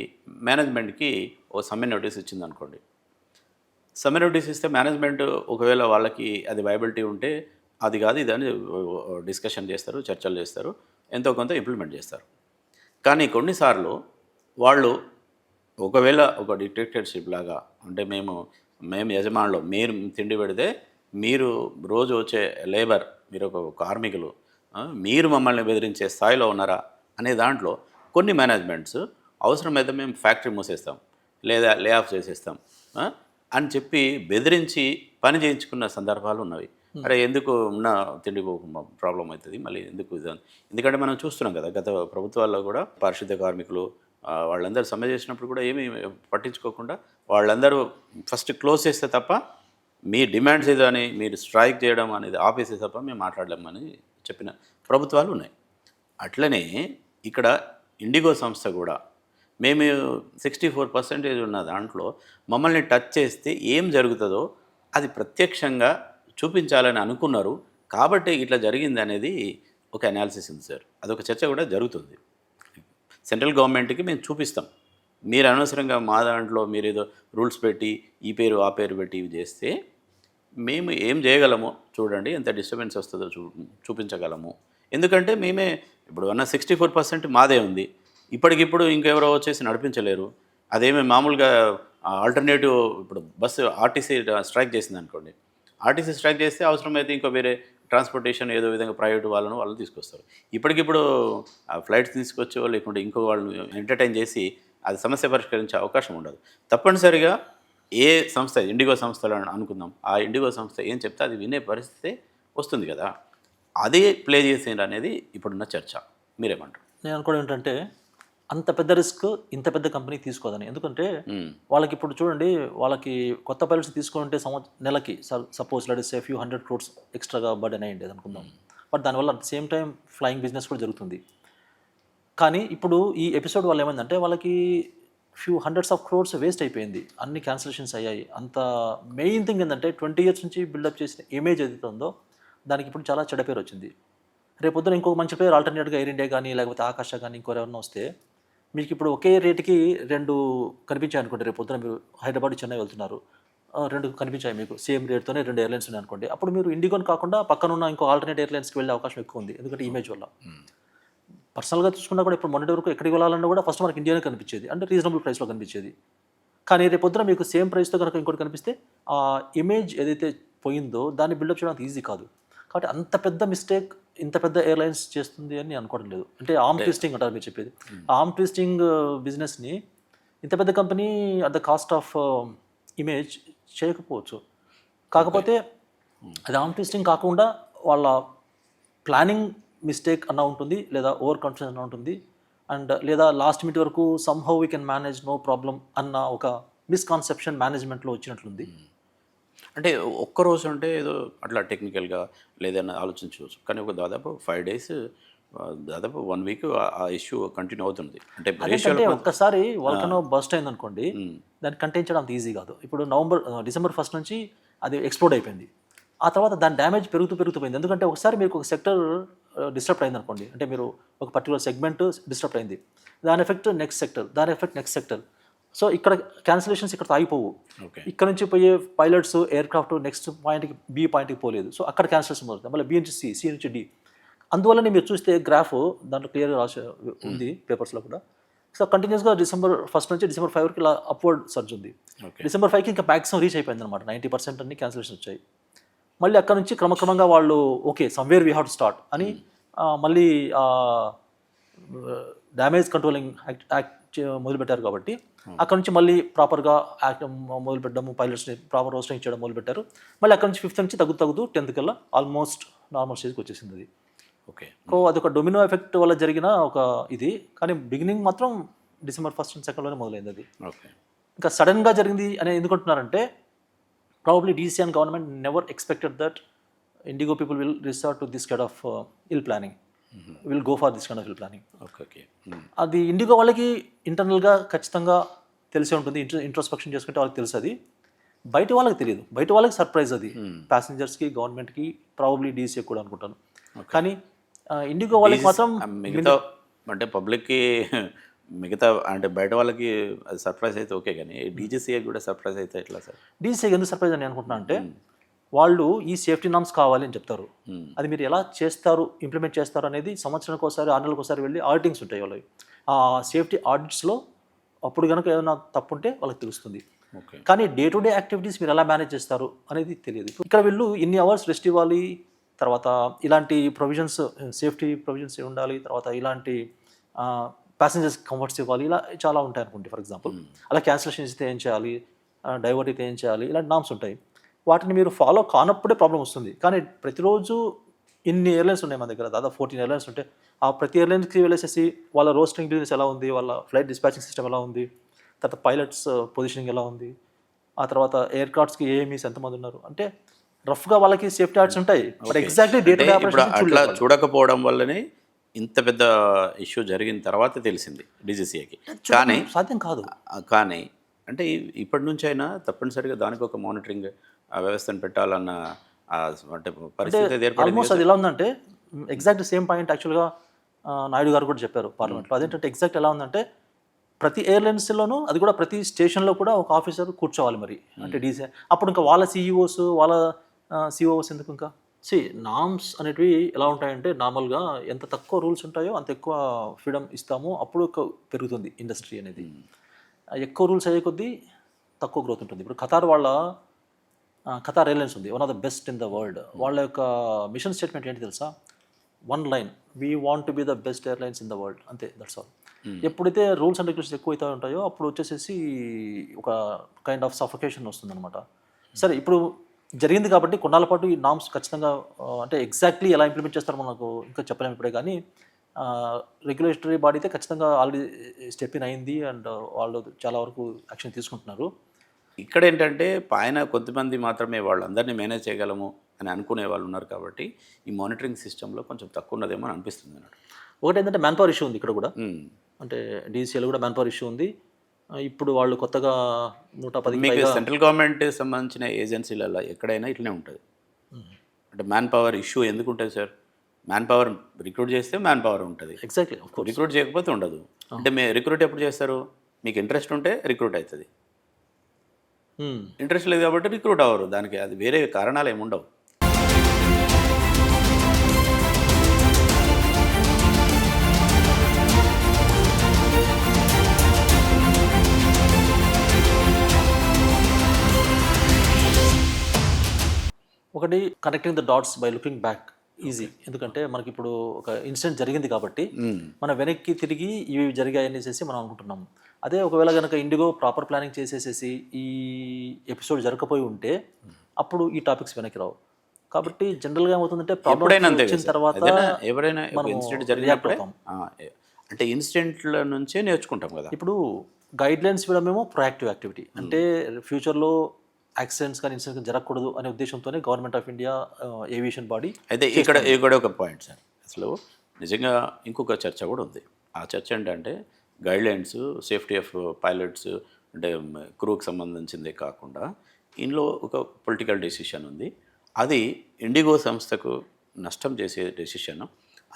మేనేజ్మెంట్కి ఒక సమ్మె నోటీస్ ఇచ్చింది అనుకోండి. సమ్మె నోటీస్ ఇస్తే మేనేజ్మెంట్ ఒకవేళ వాళ్ళకి అది వైబిలిటీ ఉంటే అది కాదు ఇదని డిస్కషన్ చేస్తారు, చర్చలు చేస్తారు, ఎంతో కొంత ఇంప్లిమెంట్ చేస్తారు. కానీ కొన్నిసార్లు వాళ్ళు ఒకవేళ ఒక డిక్టేటర్షిప్ లాగా అంటే మేము యజమానులు, మీరు తిండి పెడితే మీరు రోజు వచ్చే లేబర్, మీరు ఒక కార్మికులు, మీరు మమ్మల్ని బెదిరించే స్థాయిలో ఉన్నారా అనే దాంట్లో కొన్ని మేనేజ్మెంట్స్ అవసరమైతే మేము ఫ్యాక్టరీ మూసేస్తాం లేదా లే ఆఫ్ చేసేస్తాం అని చెప్పి బెదిరించి పని చేయించుకున్న సందర్భాలు ఉన్నవి. అరే ఎందుకు ఉన్న తిండికి ప్రాబ్లం అవుతుంది మళ్ళీ ఎందుకు ఎందుకంటే మనం చూస్తున్నాం కదా గత ప్రభుత్వాల్లో కూడా పారిశుద్ధ్య కార్మికులు వాళ్ళందరూ సమ్మె చేసినప్పుడు కూడా ఏమీ పట్టించుకోకుండా వాళ్ళందరూ ఫస్ట్ క్లోజ్ చేస్తే తప్ప మీ డిమాండ్స్ ఏదో అని మీరు స్ట్రైక్ చేయడం అనేది ఆపేసే తప్ప మేము మాట్లాడలేమని చెప్పిన ప్రభుత్వాలు ఉన్నాయి. అట్లనే ఇక్కడ ఇండిగో సంస్థ కూడా మేము 64% ఉన్న దాంట్లో మమ్మల్ని టచ్ చేస్తే ఏం జరుగుతుందో అది ప్రత్యక్షంగా చూపించాలని అనుకున్నారు కాబట్టి ఇట్లా జరిగింది అనేది ఒక అనాలిసిస్ ఉంది సార్. అదొక చర్చ కూడా జరుగుతుంది. సెంట్రల్ గవర్నమెంట్కి మేము చూపిస్తాం, మీరు అనవసరంగా మా దాంట్లో మీరు ఏదో రూల్స్ పెట్టి ఈ పేరు ఆ పేరు పెట్టి ఇవి చేస్తే మేము ఏం చేయగలమో చూడండి, ఎంత డిస్టర్బెన్స్ వస్తుందో చూపించగలము. ఎందుకంటే మేమే ఇప్పుడు అన్న 64% మాదే ఉంది, ఇప్పటికిప్పుడు ఇంకెవరో వచ్చేసి నడిపించలేరు. అదేమి మామూలుగా ఆల్టర్నేటివ్ ఇప్పుడు బస్సు ఆర్టీసీ స్ట్రైక్ చేసింది అనుకోండి, ఆర్టీసీ స్ట్రైక్ చేస్తే అవసరమైతే ఇంకో వేరే ట్రాన్స్పోర్టేషన్ ఏదో విధంగా ప్రైవేటు వాళ్ళని తీసుకొస్తారు. ఇప్పటికిప్పుడు ఫ్లైట్స్ తీసుకొచ్చో లేకుంటే ఇంకో వాళ్ళని ఎంటర్టైన్ చేసి అది సమస్య పరిష్కరించే అవకాశం ఉండదు. తప్పనిసరిగా ఏ సంస్థ ఇండిగో సంస్థలు అనుకుందాం, ఆ ఇండిగో సంస్థ ఏం చెప్తే అది వినే పరిస్థితి వస్తుంది కదా, అదే ప్లే చేసేది అనేది ఇప్పుడున్న చర్చ. మీరేమంటారు?
నేను అనుకోవడం ఏంటంటే అంత పెద్ద రిస్క్ ఇంత పెద్ద కంపెనీ తీసుకోదని. ఎందుకంటే వాళ్ళకి ఇప్పుడు చూడండి, వాళ్ళకి కొత్త పైలట్స్ తీసుకుంటే నెలకి suppose let say few 100 crores ఎక్స్ట్రాగా బర్డెన్ అయ్యింది అనుకుందాం. బట్ దానివల్ల at the same time flying business కూడా జరుగుతుంది. కానీ ఇప్పుడు ఈ ఎపిసోడ్ వల్ల ఏమైందంటే వాళ్ళకి few 100s of crores waste అయిపోయింది, అన్ని క్యాన్సిలేషన్స్ అయ్యాయి. అంత మెయిన్ థింగ్ ఏంటంటే 20 years నుంచి బిల్డప్ చేసిన ఇమేజ్ ఏదైతే ఉందో దానికి ఇప్పుడు చాలా చెడ్డ పేరు వచ్చింది. రేపొద్దున ఇంకొక మంచి పేరు ఆల్టర్నేట్గా ఎయిర్ ఇండియా కానీ లేకపోతే ఆకాశ కానీ ఇంకోరెవరైనా వస్తే మీకు ఇప్పుడు ఒకే రేటుకి 2 కనిపించాయి అనుకోండి. రేపొద్దున మీరు హైదరాబాద్ చెన్నై వెళ్తున్నారు, 2 కనిపించాయి మీకు సేమ్ రేట్తోనే 2 ఎయిర్లైన్స్ ఉన్నాయి అనుకోండి. అప్పుడు మీరు ఇండిగోని కాకుండా పక్కన ఉన్న ఇంకో ఆల్టర్నేట్ ఎయిర్లైన్స్కి వెళ్ళే అవకాశం ఎక్కువ ఉంది, ఎందుకంటే ఇమేజ్ వల్ల. పర్సనల్గా చూసుకున్నా కూడా ఇప్పుడు మొన్నటి వరకు ఎక్కడికి వెళ్ళాలన్నా కూడా ఫస్ట్ మనకి ఇండియానే కనిపించేది, అంటే రీజనబుల్ ప్రైస్లో కనిపించేది. కానీ రేపొద్దున మీకు సేమ్ ప్రైస్తో కనుక ఇంకోటి కనిపిస్తే ఆ ఇమేజ్ ఏదైతే పోయిందో దాన్ని బిల్డప్ చేయడానికి ఈజీ కాదు. కాబట్టి అంత పెద్ద మిస్టేక్ ఇంత పెద్ద ఎయిర్లైన్స్ చేస్తుంది అని నేను అనుకోవడం లేదు. అంటే ఆర్మ్ ట్విస్టింగ్ అంటారు మీరు చెప్పేది, ఆర్మ్ ట్విస్టింగ్ బిజినెస్ని ఇంత పెద్ద company at the cost of image చేయకపోవచ్చు. కాకపోతే అది ఆర్మ్ ట్విస్టింగ్ కాకుండా వాళ్ళ ప్లానింగ్ మిస్టేక్ అన్న ఉంటుంది, లేదా ఓవర్ కాన్ఫిడెన్స్ అన్న ఉంటుంది, అండ్ లేదా లాస్ట్ మినిట్ వరకు somehow we can manage no problem అన్న ఒక మిస్కాన్సెప్షన్ మేనేజ్మెంట్లో వచ్చినట్లుంది.
అంటే ఒక్కరోజు అంటే ఏదో అట్లా టెక్నికల్గా లేదన్నా ఆలోచించవచ్చు, కానీ ఒక దాదాపు 5 days దాదాపు 1 week ఆ ఇష్యూ కంటిన్యూ అవుతుంది.
అంటే ఒక్కసారి వల్కనో బస్ట్ అయింది అనుకోండి, దాన్ని కంటైన్ చేయడం అంత ఈజీ కాదు. ఇప్పుడు డిసెంబర్ 1st నుంచి అది ఎక్స్ప్లోడ్ అయిపోయింది, ఆ తర్వాత దాని డ్యామేజ్ పెరుగుతూ పోయింది. ఎందుకంటే ఒకసారి మీకు ఒక సెక్టర్ డిస్టర్బ్ అయింది అనుకోండి, అంటే మీరు ఒక పర్టికులర్ సెగ్మెంట్ డిస్టర్బ్ అయింది, దాని ఎఫెక్ట్ నెక్స్ట్ సెక్టర్, దాని ఎఫెక్ట్ నెక్స్ట్ సెక్టర్. సో ఇక్కడ క్యాన్సిలేషన్స్ ఇక్కడ ఆగిపోవు. ఇక్కడ నుంచి పోయే పైలట్స్ ఎయిర్క్రాఫ్ట్ నెక్స్ట్ పాయింట్కి బి పాయింట్కి పోలేదు, సో అక్కడ క్యాన్సిలేషన్ అవుతుంది. మళ్ళీ బి నుంచి సి, సి నుంచి డి. అందువల్లనే మీరు చూస్తే గ్రాఫ్ దాంట్లో క్లియర్గా రాసి ఉంది పేపర్స్లో కూడా. సో కంటిన్యూస్గా డిసెంబర్ 1st నుంచి డిసెంబర్ 5 వరకు ఇలా అప్వర్డ్ సర్జ్ ఉంది. డిసెంబర్ 5కి ఇంకా మ్యాక్సిమం రీచ్ అయిపోయింది అనమాట, 90% అన్ని క్యాన్సిలేషన్ వచ్చాయి. మళ్ళీ అక్కడ నుంచి క్రమక్రమంగా వాళ్ళు okay somewhere we have to start అని మళ్ళీ డ్యామేజ్ కంట్రోలింగ్ యాక్ట్ మొదలుపెట్టారు. కాబట్టి అక్కడ నుంచి మళ్ళీ ప్రాపర్గా యాక్ట్ మొదలుపెట్టడము, పైలట్స్ని ప్రాపర్ రోస్టింగ్ చేయడం మొదలుపెట్టారు. మళ్ళీ అక్కడ నుంచి 5th నుంచి తగ్గుతూ 10th కల్లా ఆల్మోస్ట్ నార్మల్ స్టేజ్కి వచ్చేసింది అది.
ఓకే,
సో అదొక డొమినో ఎఫెక్ట్ వల్ల జరిగిన ఒక ఇది. కానీ బిగినింగ్ మాత్రం డిసెంబర్ 1st and 2nd మొదలైంది అది.
ఓకే,
ఇంకా సడన్గా జరిగింది అని ఎందుకంటున్నారంటే probably DC and government never expected that Indigo people will resort to this kind of ill planning, will go for this kind of ill planning.
Okay.
అది IndiGo వాళ్ళకి ఇంటర్నల్గా ఖచ్చితంగా తెలిసే ఉంటుంది, ఇంట్రోస్పెక్షన్ చేసుకుంటే వాళ్ళకి తెలుసు. అది బయట వాళ్ళకి తెలియదు, బయట వాళ్ళకి సర్ప్రైజ్ అది, ప్యాసింజర్స్కి, గవర్నమెంట్కి, ప్రాబబ్లీ డీసీ కూడా అనుకుంటాను. కానీ ఇండిగో వాళ్ళకి మాత్రం
మిగతా అంటే పబ్లిక్కి మిగతా అంటే బయట వాళ్ళకి అది సర్ప్రైజ్ అయితే ఓకే, కానీ డీజీసీఏ కూడా సర్ప్రైజ్ అయితే ఎట్లా సార్?
డీసీఏ ఎందుకు సర్ప్రైజ్ అని అనుకుంటున్నా అంటే వాళ్ళు ఈ సేఫ్టీ నామ్స్ కావాలి అని చెప్తారు, అది మీరు ఎలా చేస్తారు, ఇంప్లిమెంట్ చేస్తారు అనేది సంవత్సరానికి ఒకసారి 6 నెలలకు ఒకసారి వెళ్ళి ఆడిటింగ్స్ ఉంటాయి వాళ్ళవి. ఆ సేఫ్టీ ఆడిట్స్లో అప్పుడు కనుక ఏమైనా తప్పు ఉంటే వాళ్ళకి తెలుస్తుంది. కానీ డే టు డే యాక్టివిటీస్ మీరు ఎలా మేనేజ్ చేస్తారు అనేది తెలియదు. ఇక్కడ వీళ్ళు ఇన్ని అవర్స్ రెస్ట్ ఇవ్వాలి, తర్వాత ఇలాంటి ప్రొవిజన్స్, సేఫ్టీ ప్రొవిజన్స్ ఉండాలి, తర్వాత ఇలాంటి ప్యాసింజర్స్ కంఫర్ట్స్ ఇవ్వాలి, ఇలా చాలా ఉంటాయి అనుకోండి. ఫర్ ఎగ్జాంపుల్ అలా క్యాన్సిలేషన్ ఇస్తే ఏం చేయాలి, డైవర్ట్ అయితే ఏం చేయాలి, ఇలాంటి నామ్స్ ఉంటాయి. వాటిని మీరు ఫాలో కానప్పుడే ప్రాబ్లం వస్తుంది. కానీ ప్రతిరోజు ఇన్ని ఎయిర్లైన్స్ ఉన్నాయి మన దగ్గర, దాదాపు 14 ఎయిర్లైన్స్ ఉంటే ఆ ప్రతి ఎయిర్లైన్స్కి వెళ్ళేసేసి వాళ్ళ రోస్టింగ్ బిజినెస్ ఎలా ఉంది, వాళ్ళ ఫ్లైట్ డిస్పాచింగ్ సిస్టమ్ ఎలా ఉంది, తర్వాత పైలట్స్ పొజిషనింగ్ ఎలా ఉంది, ఆ తర్వాత ఎయిర్ కార్డ్స్కి ఏఎంఈస్ ఎంతమంది ఉన్నారు, అంటే రఫ్గా వాళ్ళకి సేఫ్టీ ఆర్ట్స్ ఉంటాయి. But exactly day to day
ఇప్పుడు అట్లా
ఆపరేషన్
చూడకపోవడం వల్లనే ఇంత పెద్ద ఇష్యూ జరిగిన తర్వాత తెలిసింది డీజీసీఏకి. కానీ
సాధ్యం కాదు.
కానీ అంటే ఇప్పటి నుంచి అయినా తప్పనిసరిగా దానికి ఒక మానిటరింగ్ వ్యవస్థను పెట్టాలన్న అంటే పరిస్థితి ఏర్పడింది.
ఆల్మోస్ట్ అది ఎలా ఉందంటే ఎగ్జాక్ట్ సేమ్ పాయింట్ యాక్చువల్గా నాయుడు గారు కూడా చెప్పారు పార్లమెంట్లో. అదేంటంటే ఎగ్జాక్ట్ ఎలా ఉందంటే ప్రతి ఎయిర్లైన్స్లోనూ అది కూడా ప్రతి స్టేషన్లో కూడా ఒక ఆఫీసర్ కూర్చోవాలి మరి, అంటే డీసీ. అప్పుడు ఇంకా వాళ్ళ సీఈఓస్ వాళ్ళ సిఓఓస్ ఎందుకు ఇంకా నామ్స్ అనేటివి ఎలా ఉంటాయంటే నార్మల్గా ఎంత తక్కువ రూల్స్ ఉంటాయో అంత ఎక్కువ ఫ్రీడమ్ ఇస్తామో అప్పుడు పెరుగుతుంది ఇండస్ట్రీ అనేది. ఎక్కువ రూల్స్ అయ్యే కొద్దీ తక్కువ గ్రోత్ ఉంటుంది. ఇప్పుడు ఖతార్ ఎయిర్లైన్స్ ఉంది, one of the best in the world. వాళ్ళ యొక్క మిషన్ స్టేట్మెంట్ ఏంటి తెలుసా? One line, we want to be the best airlines in the world, అంతే, దట్స్ ఆల్. ఎప్పుడైతే రూల్స్ అండ్ రెగ్యులేషన్స్ ఎక్కువ అవుతూ ఉంటాయో అప్పుడు వచ్చేసేసి ఒక కైండ్ ఆఫ్ సఫకేషన్ వస్తుందన్నమాట. సరే, ఇప్పుడు జరిగింది కాబట్టి కొన్నాళ్ళ పాటు ఈ నామ్స్ ఖచ్చితంగా అంటే ఎగ్జాక్ట్లీ ఎలా ఇంప్లిమెంట్ చేస్తారో మనకు ఇంకా చెప్పలేము ఇప్పుడే. కానీ రెగ్యులేటరీ బాడీ అయితే ఖచ్చితంగా ఆల్రెడీ స్టెప్ ఇన్ అయింది అండ్ వాళ్ళు చాలా వరకు యాక్షన్ తీసుకుంటున్నారు.
ఇక్కడ ఏంటంటే పైన కొంతమంది మాత్రమే వాళ్ళందరినీ మేనేజ్ చేయగలము అని అనుకునే వాళ్ళు ఉన్నారు కాబట్టి ఈ మానిటరింగ్ సిస్టంలో కొంచెం తక్కువ ఉన్నదేమో అని అనిపిస్తుంది అన్నట్టు.
ఒకటి ఏంటంటే మ్యాన్ పవర్ ఇష్యూ ఉంది ఇక్కడ కూడా, అంటే డీసీఎల్ కూడా మ్యాన్ పవర్ ఇష్యూ ఉంది. ఇప్పుడు వాళ్ళు కొత్తగా 110
మీకు సెంట్రల్ గవర్నమెంట్ సంబంధించిన ఏజెన్సీలలో ఎక్కడైనా ఇట్లనే ఉంటుంది. అంటే మ్యాన్ పవర్ ఇష్యూ ఎందుకు ఉంటుంది సార్? మ్యాన్ పవర్ రిక్రూట్ చేస్తే మ్యాన్ పవర్ ఉంటుంది,
ఎగ్జాక్ట్లీ.
రిక్రూట్ చేయకపోతే ఉండదు. అంటే మీరు రిక్రూట్ ఎప్పుడు చేస్తారు? మీకు ఇంట్రెస్ట్ ఉంటే రిక్రూట్ అవుతుంది, ఇంట్రెస్ట్ లేదు కాబట్టి రిక్రూట్ అవ్వరు. దానికి అది వేరే కారణాలు ఏమి ఉండవు.
ఒకటి connecting the dots by looking back easy. ఎందుకంటే మనకి ఇప్పుడు ఒక ఇన్సిడెంట్ జరిగింది కాబట్టి మనం వెనక్కి తిరిగి ఇవి జరిగాయి అనేసి మనం అనుకుంటున్నాం. అదే ఒకవేళ కనుక ఇండిగో ప్రాపర్ ప్లానింగ్ చేసేసేసి ఈ ఎపిసోడ్ జరగకపోయి ఉంటే అప్పుడు ఈ టాపిక్స్ వెనక్కి రావు. కాబట్టి జనరల్గా ఏమవుతుందంటే ప్రాబ్లమ్ వచ్చిన తర్వాత
ఎవరైనా ఇన్సిడెంట్ జరిగినప్పుడే అంటే ఇన్సిడెంట్ల నుంచే నేర్చుకుంటాం కదా.
ఇప్పుడు గైడ్ లైన్స్ ఇవ్వడమేమో ప్రొయాక్టివ్ యాక్టివిటీ, అంటే ఫ్యూచర్లో యాక్సిడెంట్స్ కానీ ఇన్సిడెంట్స్ జరగకూడదు అనే ఉద్దేశంతోనే government of India aviation body.
అయితే ఇక్కడ ఒక పాయింట్ సార్, అసలు నిజంగా ఇంకొక చర్చ కూడా ఉంది. ఆ చర్చ ఏంటంటే గైడ్లైన్స్ సేఫ్టీ ఆఫ్ పైలట్స్ అంటే క్రూకి సంబంధించిందే కాకుండా ఇందులో ఒక పొలిటికల్ డెసిషన్ ఉంది. అది ఇండిగో సంస్థకు నష్టం చేసే డెసిషన్.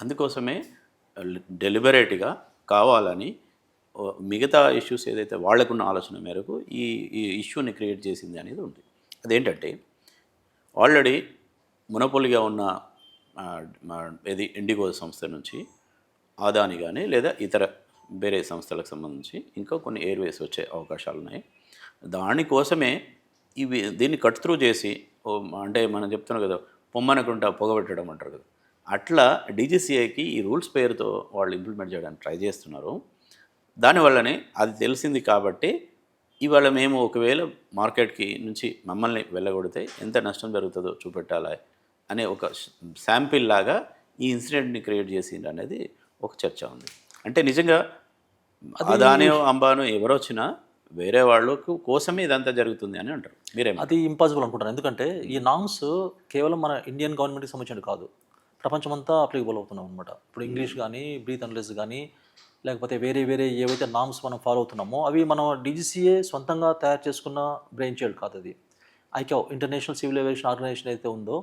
అందుకోసమే డెలిబరేట్గా కావాలని మిగతా ఇష్యూస్ ఏదైతే వాళ్ళకున్న ఆలోచన మేరకు ఈ ఇష్యూని క్రియేట్ చేసింది అనేది ఉంది. అదేంటంటే ఆల్రెడీ మొనోపోలీగా ఉన్న ఇది ఇండిగో సంస్థ నుంచి ఆదాని కానీ లేదా ఇతర వేరే సంస్థలకు సంబంధించి ఇంకా కొన్ని ఎయిర్వేస్ వచ్చే అవకాశాలు ఉన్నాయి. దానికోసమే దీన్ని కట్ త్రూ చేసి అంటే మనం చెప్తున్నాం కదా, పొమ్మనకుంటా పొగబెట్టడం అంటారు కదా, అట్లా డీజీసీఐకి ఈ రూల్స్ పేరుతో వాళ్ళు ఇంప్లిమెంట్ చేయడానికి ట్రై చేస్తున్నారు. దానివల్లనే అది తెలిసింది కాబట్టి ఇవాళ మేము ఒకవేళ మార్కెట్కి నుంచి మమ్మల్ని వెళ్ళగొడితే ఎంత నష్టం జరుగుతుందో చూపెట్టాలి అనే ఒక శాంపిల్ లాగా ఈ ఇన్సిడెంట్ని క్రియేట్ చేసింది అనేది ఒక చర్చ ఉంది. అంటే నిజంగా అదాని అంబాను ఎవరు వచ్చినా వేరే వాళ్ళకు కోసమే ఇదంతా జరుగుతుంది అని అంటారు. మీరేమో
అది ఇంపాసిబుల్ అనుకుంటారు. ఎందుకంటే ఈ నామ్స్ కేవలం మన ఇండియన్ గవర్నమెంట్కి సంబంధించినవి కాదు, ప్రపంచమంతా అప్లికబుల్ అవుతున్నాం అనమాట. ఇప్పుడు ఇంగ్లీష్ కానీ బ్రీత్ అనలైజ్ కానీ లేకపోతే వేరే ఏవైతే నామ్స్ మనం ఫాలో అవుతున్నామో అవి మనం డీజీసీఏ సొంతంగా తయారు చేసుకున్న బ్రెయిన్ చైల్డ్ కాదు. అది ICAO international civil aviation organisation అయితే ఉందో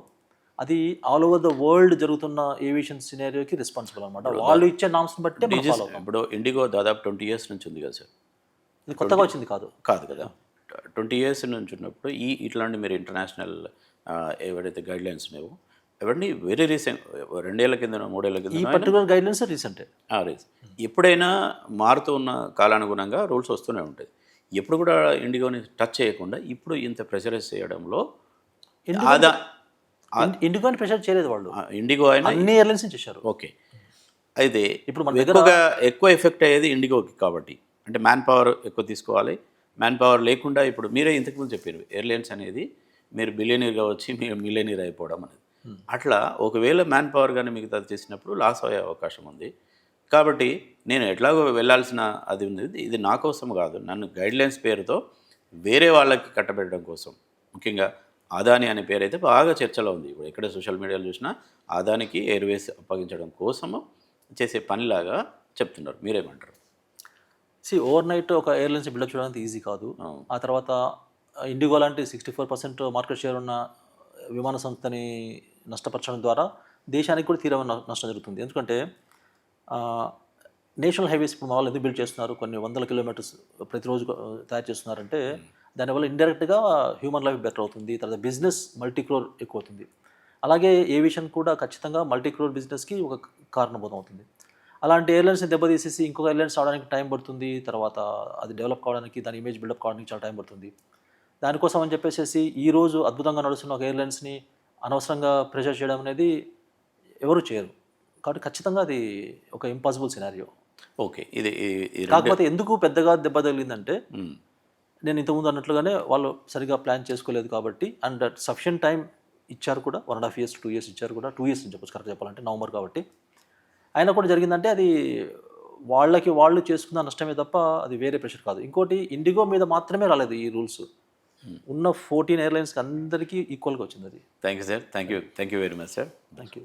అది ఆల్ ఓవర్ ద వరల్డ్ జరుగుతున్న ఏవియేషన్ సినారియోకి రెస్పాన్సిబుల్ అనమాట. వాళ్ళు ఇచ్చే నామ్స్ని బట్టి
ఇప్పుడు ఇండిగో దాదాపు 20 years నుంచి ఉంది కదా సార్.
ఇది కొత్తగా వచ్చింది కాదు
కదా. 20 years నుంచి ఉన్నప్పుడు ఇట్లాంటి మీరు ఇంటర్నేషనల్ ఎవరైతే గైడ్లైన్స్ ఉన్నాయో అవన్నీ వెరీ రీసెంట్, 2 ఏళ్ల కింద 3 ఏళ్ల కింద
ఈ పర్టికులర్ గైడ్లైన్స్ రీసెంటే.
ఎప్పుడైనా మారుతూ ఉన్న కాలానుగుణంగా రూల్స్ వస్తూనే ఉంటాయి. ఎప్పుడు కూడా ఇండిగోని టచ్ చేయకుండా ఇప్పుడు ఇంత ప్రెషరైజ్ చేయడంలో
ఇండిగోని ప్రెషర్ చేయలేదు వాళ్ళు.
ఇండిగో అయినా
అన్ని ఎయిర్లైన్స్ చేశారు.
ఓకే. అయితే ఇప్పుడు మన ఎక్కువ ఎఫెక్ట్ అయ్యేది ఇండిగోకి కాబట్టి అంటే మ్యాన్ పవర్ ఎక్కువ తీసుకోవాలి. మ్యాన్ పవర్ లేకుండా ఇప్పుడు మీరే ఇంతకుముందు చెప్పారు ఎయిర్లైన్స్ అనేది మీరు బిలియనీర్గా వచ్చి మీరు మిలియనీర్ అయిపోవడం అనేది. అట్లా ఒకవేళ మ్యాన్ పవర్ కానీ మిగతాది చేసినప్పుడు లాస్ అయ్యే అవకాశం ఉంది. కాబట్టి నేను ఎట్లాగో వెళ్ళాల్సిన అది ఉంది. ఇది నా కోసం కాదు, నన్ను గైడ్లైన్స్ పేరుతో వేరే వాళ్ళకి కట్టబెట్టడం కోసం, ముఖ్యంగా అదాని అనే పేరు అయితే బాగా చర్చలో ఉంది. ఇప్పుడు ఎక్కడ సోషల్ మీడియాలో చూసినా అదానికి ఎయిర్వేస్ అప్పగించడం కోసము చేసే పనిలాగా చెప్తున్నారు. మీరేమంటారు?
ఓవర్ నైట్ ఒక ఎయిర్లైన్స్ బిల్డప్ చేయడానికి ఈజీ కాదు. ఆ తర్వాత ఇండిగో లాంటి 64% మార్కెట్ షేర్ ఉన్న విమాన సంస్థని నష్టపరచడం ద్వారా దేశానికి కూడా తీవ్రమైన నష్టం జరుగుతుంది. ఎందుకంటే నేషనల్ హైవేస్ ఇప్పుడు వాళ్ళు ఎందుకు బిల్డ్ చేస్తున్నారు, కొన్ని వందల కిలోమీటర్స్ ప్రతిరోజు తయారు చేస్తున్నారంటే దానివల్ల ఇండైరెక్ట్గా హ్యూమన్ లైఫ్ బెటర్ అవుతుంది. తర్వాత బిజినెస్ మల్టీ క్రోర్ ఎక్కువ అవుతుంది. అలాగే ఏవియేషన్ కూడా ఖచ్చితంగా మల్టీ క్రోర్ బిజినెస్కి ఒక కారణభూతం అవుతుంది. అలాంటి ఎయిర్లైన్స్ని దెబ్బతీసేసి ఇంకొక ఎయిర్లైన్స్ రావడానికి టైం పడుతుంది. తర్వాత అది డెవలప్ కావడానికి, దాని ఇమేజ్ బిల్డప్ కావడానికి చాలా టైం పడుతుంది. దానికోసం అని చెప్పేసి ఈరోజు అద్భుతంగా నడుస్తున్న ఒక ఎయిర్లైన్స్ని అనవసరంగా ప్రెషర్ చేయడం అనేది ఎవరు చేయరు. కాబట్టి ఖచ్చితంగా అది ఒక ఇంపాసిబుల్ సినారియో.
ఓకే, ఇది
కాకపోతే ఎందుకు పెద్దగా దెబ్బ తగిలిందంటే నేను ఇంతకుముందు అన్నట్లుగానే వాళ్ళు సరిగా ప్లాన్ చేసుకోలేదు కాబట్టి, అండ్ సఫిషియంట్ టైం ఇచ్చారు కూడా, 1.5 years 2 years ఇచ్చారు కూడా, 2 years అని చెప్పచ్చు కరెక్ట్ చెప్పాలంటే, నవంబర్ కాబట్టి. అయినా కూడా జరిగిందంటే అది వాళ్ళకి వాళ్ళు చేసుకున్న నష్టమే తప్ప అది వేరే ప్రెషర్ కాదు. ఇంకోటి ఇండిగో మీద మాత్రమే రాలేదు ఈ రూల్స్, ఉన్న 14 ఎయిర్లైన్స్కి అందరికీ ఈక్వల్గా వచ్చింది అది.
Thank you sir, thank you very much sir.
Thank you.